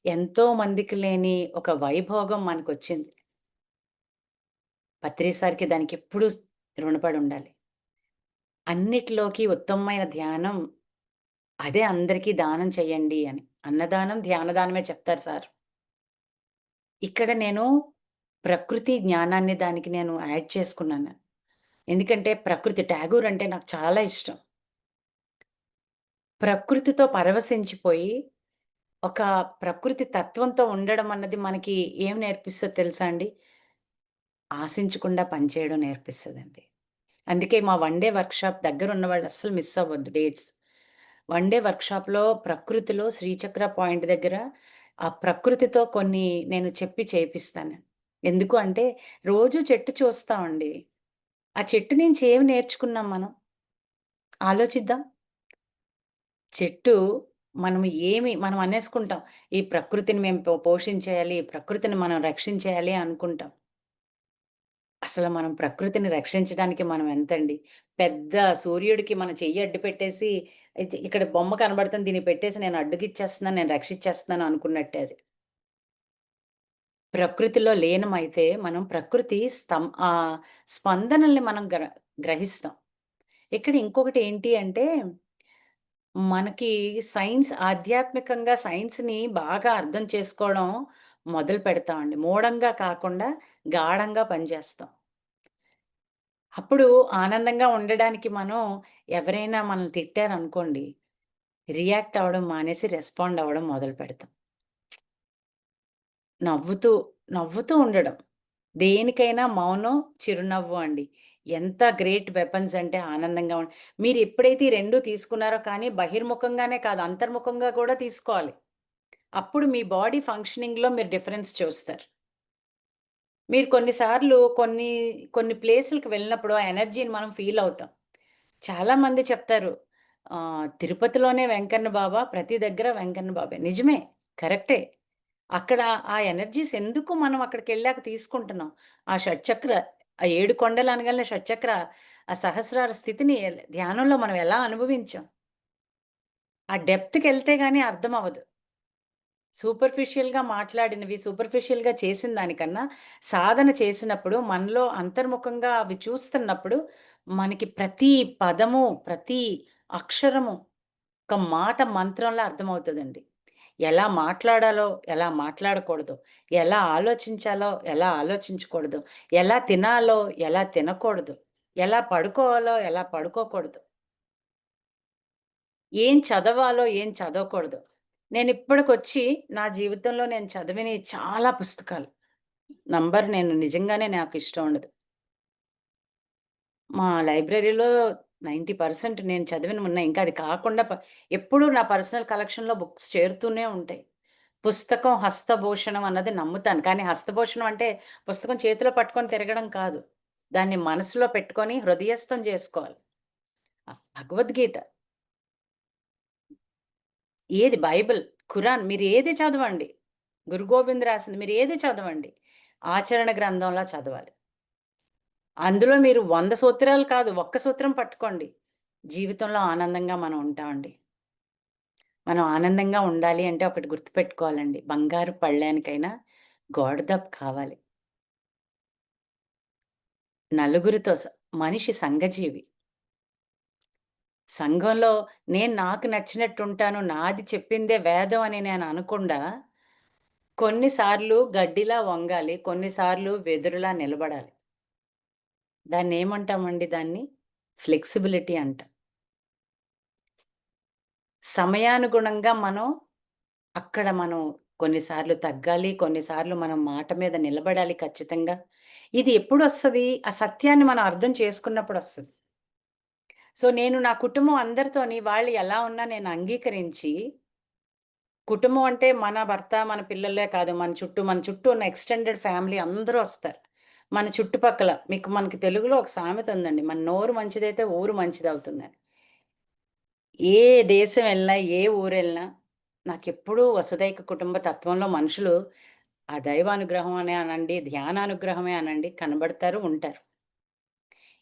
ఎంతో మందికి లేని ఒక వైభోగం మనకొచ్చింది. పత్రి సార్‌కి దానికెప్పుడూ రుణపడి ఉండాలి. అన్నిటిలోకి ఉత్తమమైన ధ్యానం అదే అందరికీ దానం చేయండి అని. అన్నదానం, ధ్యానదానమే చెప్తారు సార్. ఇక్కడ నేను ప్రకృతి జ్ఞానాన్ని దానికి నేను యాడ్ చేసుకున్నాను. ఎందుకంటే ప్రకృతి 'ఠాగూర్' అంటే నాకు చాలా ఇష్టం. ప్రకృతితో పరవశించిపోయి, ఒక ప్రకృతి తత్వంతో ఉండడం అన్నది మనకి ఏం నేర్పిస్తదో తెలుసా అండి? ఆశించకుండా పనిచేయడం నేర్పిస్తదండి. అందుకే మా వన్ డే వర్క్‌షాప్ దగ్గరున్న వాళ్ళు అస్సలు మిస్ అవ్వద్దు డేట్స్. వన్ డే వర్క్‌షాప్‌లో ప్రకృతిలో శ్రీచక్ర పాయింట్ దగ్గర ఆ ప్రకృతితో కొన్ని నేను చెప్పి చేపిస్తాను. ఎందుకు అంటే రోజు చెట్టు చూస్తామండి. ఆ చెట్టు నుంచి ఏమి నేర్చుకున్నాం మనం? ఆలోచిద్దాం. చెట్టు మనం అనేసుకుంటాం. ఈ ప్రకృతిని మేము పోషించేయాలి, ప్రకృతిని మనం రక్షించేయాలి అనుకుంటాం. అసలు మనం ప్రకృతిని రక్షించడానికి మనం ఎంతండి? పెద్ద సూర్యుడికి మన చెయ్యి అడ్డు పెట్టేసి, ఇక్కడ బొమ్మ కనబడుతుంది దీన్ని పెట్టేసి నేను అడ్డుగిచ్చేస్తున్నాను, నేను రక్షించేస్తున్నాను అనుకున్నట్టే అది. ప్రకృతిలో లీనమైతే మనం ప్రకృతి స్పందనల్ని మనం గ్రహిస్తాం. ఇక్కడ ఇంకొకటి ఏంటి అంటే మనకి ఆధ్యాత్మికంగా సైన్స్‌ని బాగా అర్థం చేసుకోవడం మొదలు పెడతామండి. మూఢంగా కాకుండా గాఢంగా పనిచేస్తాం. అప్పుడు ఆనందంగా ఉండడానికి మనం ఎవరైనా మనల్ని తిట్టారనుకోండి, రియాక్ట్ అవ్వడం మానేసి రెస్పాండ్ అవ్వడం మొదలు పెడతాం. నవ్వుతూ, నవ్వుతూ ఉండడం. దేనికైనా మౌనం, చిరునవ్వు అండి. ఎంత గ్రేట్ వెపన్స్ అంటే ఆనందంగా మీరెప్పుడైతే ఈ 2 తీసుకున్నారో కానీ బహిర్ముఖంగానే కాదు, అంతర్ముఖంగా కూడా తీసుకోవాలి. అప్పుడు మీ బాడీ ఫంక్షనింగ్‌లో మీరు డిఫరెన్స్ చూస్తారు. మీరు కొన్ని సార్లు కొన్ని ప్లేసులకి వెళ్ళినప్పుడు ఆ ఎనర్జీని మనం ఫీల్ అవుతాం. చాలామంది చెప్తారు తిరుపతిలోనే వెంకన్న బాబా, ప్రతి దగ్గర వెంకన్న బాబే. నిజమే. కరెక్టే. అక్కడ ఆ ఎనర్జీస్ ఎందుకు మనం అక్కడికెళ్ళాక తీసుకుంటున్నాం. ఆ షట్చక్ర ఆ 7 కొండలు అనగానే షట్చక్ర ఆ సహస్రార స్థితిని ధ్యానంలో మనం ఎలా అనుభవించాం. ఆ డెప్త్‌కెళ్తే గాని అర్థం అవ్వదు. సూపర్ఫిషియల్‌గా చేసిన దానికన్నా, సాధన చేసినప్పుడు మనలో అంతర్ముఖంగా అవి చూస్తున్నప్పుడు, మనకి ప్రతి పదము, ప్రతి అక్షరము ఒక మాట మంత్రంలా అర్థమవుతదండి. ఎలా మాట్లాడాలో, ఎలా మాట్లాడకూడదో, ఎలా ఆలోచించాలో, ఎలా ఆలోచించకూడదో, ఎలా తినాలో, ఎలా తినకూడదు, ఎలా పడుకోవాలో, ఎలా పడుకోకూడదు. ఏం చదవాలో, ఏం చదవకూడదో. నేనిప్పటికొచ్చి నా జీవితంలో నేను చదివినయి చాలా పుస్తకాలు. నేను నిజంగానే నాకిష్టం ఉండదు. మా లైబ్రరీలో 90% నేను చదివినవున్నాయి. ఇంకా అది కాకుండా ఎప్పుడూ నా పర్సనల్ కలెక్షన్‌లో బుక్స్ చేరుతూనే ఉంటాయి. పుస్తకం హస్తభూషణం అన్నది నమ్ముతాను. కానీ హస్తభూషణం అంటే పుస్తకం చేతిలో పట్టుకొని తిరగడం కాదు. దాన్ని మనసులో పెట్టుకొని హృదయస్థం జేసుకోవాలి. భగవద్గీత ఏది బైబిల్, ఖురాన్ మీరేది చదవండి. గురు గోబింద్ రాసింది మీరేది చదవండి. ఆచరణ గ్రంథంలా చదవాలి. అందులో మీరు 100 సూత్రాలు కాదు, ఒక్క సూత్రం పట్టుకోండి. జీవితంలో ఆనందంగా మనం ఉంటామండి. మనం ఆనందంగా ఉండాలి అంటే ఒకటి గుర్తుపెట్టుకోవాలండి. బంగారు పళ్ళానికైనా గోడదప్పు కావాలి. నలుగురితో మనిషి సంఘజీవి. సంఘంలో నేను నాకు నచ్చినట్టుంటాను, నాది చెప్పిందే వేదం అని నేను అనకుండా, కొన్నిసార్లు గడ్డిలా వంగాలి, కొన్నిసార్లు వెదురులా నిలబడాలి. దాన్నేమంటామండి దాన్ని? ఫ్లెక్సిబిలిటీ అంటాం. సమయానుగుణంగా మనం కొన్నిసార్లు తగ్గాలి, కొన్నిసార్లు మనం మాట మీద నిలబడాలి ఖచ్చితంగా. ఇది ఎప్పుడొస్తది? ఆ సత్యాన్ని మనం అర్థం చేసుకున్నప్పుడొస్తది. సో, నేను నా కుటుంబం అందరితోని వాళ్ళు ఎలా ఉన్నా నేను అంగీకరించి, కుటుంబం అంటే మన భర్త, మన పిల్లలే కాదు, మన చుట్టూ ఉన్న ఎక్స్‌టెండెడ్ ఫ్యామిలీ అందరూ ఒస్తారు. మన చుట్టుపక్కల మనకి తెలుగులో ఒక సామెత ఉందండి. మన నోరు మంచిదైతే ఊరు మంచిదవుతుందని. ఏ దేశం ఎళ్ళినా, ఏ ఊరెళ్ళినా నాకెప్పుడూ వసుదైక కుటుంబ తత్వంలో మనుషులు ఆ దైవానుగ్రహం అనే అనండి, ధ్యానానుగ్రహమే అనండి కనబడతారు, ఉంటారు.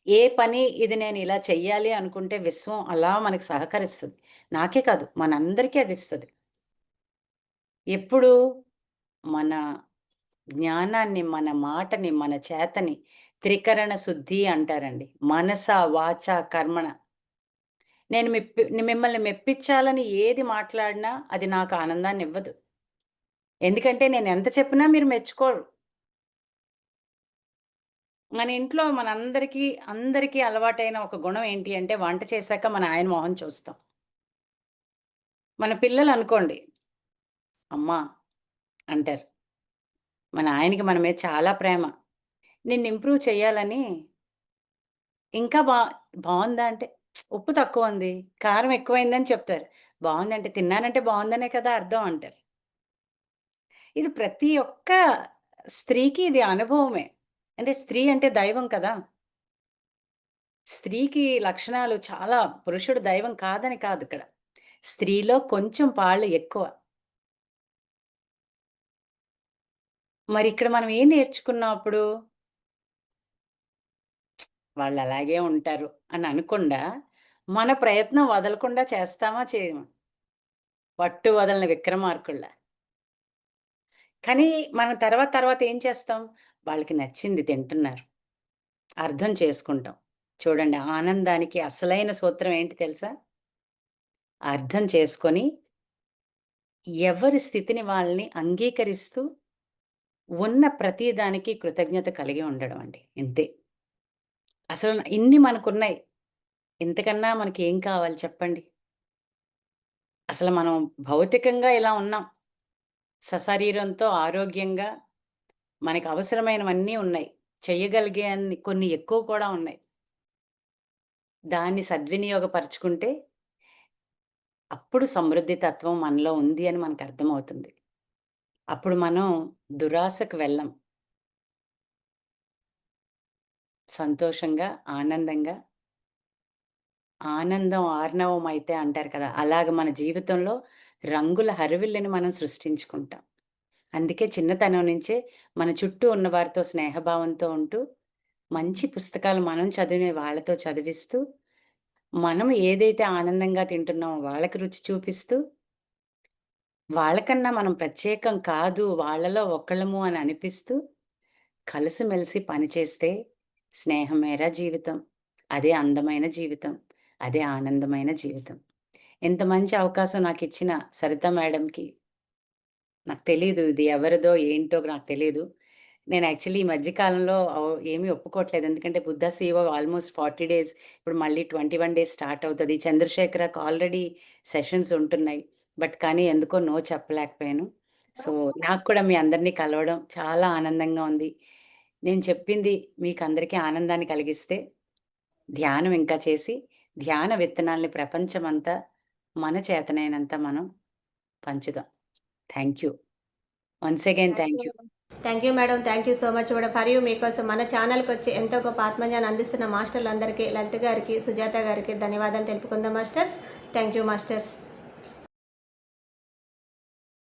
ఏ పని ఇది నేను ఇలా చెయ్యాలి అనుకుంటే విశ్వం అలా మనకి సహకరిస్తది. నాకే కాదు మనందరికీ అది ఇస్తది. ఎప్పుడు మన జ్ఞానాన్ని, మన మాటని, మన చేతని త్రికరణ శుద్ధి అంటారండి. మనస, వాచ, కర్మణ. నేను మిమ్మల్ని మెప్పించాలని ఏది మాట్లాడినా అది నాకు ఆనందాన్నివ్వదు. ఎందుకంటే నేనెంత చెప్పినా మీరు మెచ్చుకోరు. మన ఇంట్లో అందరికీ అలవాటైన ఒక గుణం ఏంటి అంటే వంట చేశాక మన ఆయన మొహం చూస్తాం. మన పిల్లలనుకోండి, అమ్మా అంటారు. మన ఆయనకి మన మీద చాలా ప్రేమ. నిన్ను ఇంప్రూవ్ చేయాలని ఇంకా బావుందా అంటే, ఉప్పు తక్కువుంది, కారం ఎక్కువైందని చెప్తారు. బావుందంటే తిన్నానంటే బావుందనే కదా అర్థం అంటారు. ఇది ప్రతి ఒక్క స్త్రీకి ఇది అనుభవమే. అంటే స్త్రీ అంటే దైవం కదా! స్త్రీకి లక్షణాలు చాలా పురుషుడు దైవం కాదని కాదిక్కడ. స్త్రీలో కొంచెం పాళ్ళు ఎక్కువ. మరిక్కడ మనం ఏం నేర్చుకున్నాం అప్పుడు? వాళ్ళలాగే ఉంటారు అని అనకుండా, మన ప్రయత్నం వదలకుండా చేస్తామా? చేయమా? పట్టు వదలని విక్రమార్కుల్లా. కానీ మనం తర్వాత ఏం చేస్తాం? వాళ్ళకి నచ్చింది తింటున్నారు. అర్థం చేసుకుంటాం. చూడండి ఆనందానికి అసలైన సూత్రం ఏంటి తెలుసా? అర్థం చేసుకొని, ఎవరి స్థితిని వాళ్ళని అంగీకరిస్తూ, ఉన్న ప్రతి దానికి కృతజ్ఞత కలిగి ఉండడం అండి. ఇంతే. అసలు ఇన్ని మనకున్నాయి. ఇంతకన్నా మనకేం కావాలి చెప్పండి? అసలు మనం భౌతికంగా ఇలా ఉన్నాం. సశరీరంతో ఆరోగ్యంగా మనకు అవసరమైనవన్నీ ఉన్నాయి. చెయ్యగలిగే అన్ని కొన్ని ఎక్కువ కూడా ఉన్నాయి. దాన్ని సద్వినియోగపరుచుకుంటే, అప్పుడు సమృద్ధి తత్వం మనలో ఉంది అని మనకర్థమవుతుంది. అప్పుడు మనం దురాశకు వెళ్ళం. సంతోషంగా, ఆనందంగా, ఆనందం ఆర్ణవమైతే అంటారు కదా! అలాగ మన జీవితంలో రంగుల హరివిల్లుని మనం సృష్టించుకుంటాం. అందుకే చిన్నతనం నుంచే మన చుట్టూ ఉన్న వారితో స్నేహభావంతో ఉంటూ, మంచి పుస్తకాలు మనం చదివినవి వాళ్ళతో చదివిస్తూ, మనం ఏదైతే ఆనందంగా తింటున్నామో వాళ్ళకి రుచి చూపిస్తూ, వాళ్ళకన్నా మనం ప్రత్యేకం కాదు, వాళ్ళలో ఒకళ్ళము అని అనిపిస్తూ, కలిసిమెలిసి పనిచేస్తే స్నేహమేరా జీవితం. అదే అందమైన జీవితం. అదే ఆనందమైన జీవితం. ఇంత మంచి అవకాశం నాకిచ్చిన సరిత మేడంకి నాకు తెలీదు. ఇది ఎవరిదో, ఏంటో నాకు తెలీదు. నేను యాక్చువల్లీ ఈ మధ్య కాలంలో ఏమీ ఒప్పుకోవట్లేదు. ఎందుకంటే 'బుద్ధ సేవ' ఆల్‌మోస్ట్ 40 డేస్, ఇప్పుడు మళ్ళీ 21 డేస్ స్టార్ట్ అవుతది. 'చంద్రశేఖర'కి ఆల్రెడీ సెషన్స్ ఉంటున్నాయి. బట్ కానీ ఎందుకో నో చెప్పలేకపోయాను. సో, నాకు కూడా మీ అందరిని కలవడం చాలా ఆనందంగా ఉంది. నేను చెప్పింది మీకందరికీ ఆనందాన్ని కలిగిస్తే, ధ్యానం ఇంకా చేసి, ధ్యాన విత్తనాల్ని ప్రపంచమంతా మన చేతనైనంత మనం పంచుదాం. Thank you. Once again thank you. Thank you madam. Thank you so much కూడా ఫర్ యూ మీకోసం మన ఛానల్‌కి వచ్చి ఎంతో గొప్ప ఆత్మజ్ఞానం అందిస్తున్న మాస్టర్లందరికీ, లలిత గారికి, సుజాత గారికి ధన్యవాదాలు తెలుపుకుందాం మాస్టర్స్. Thank you masters.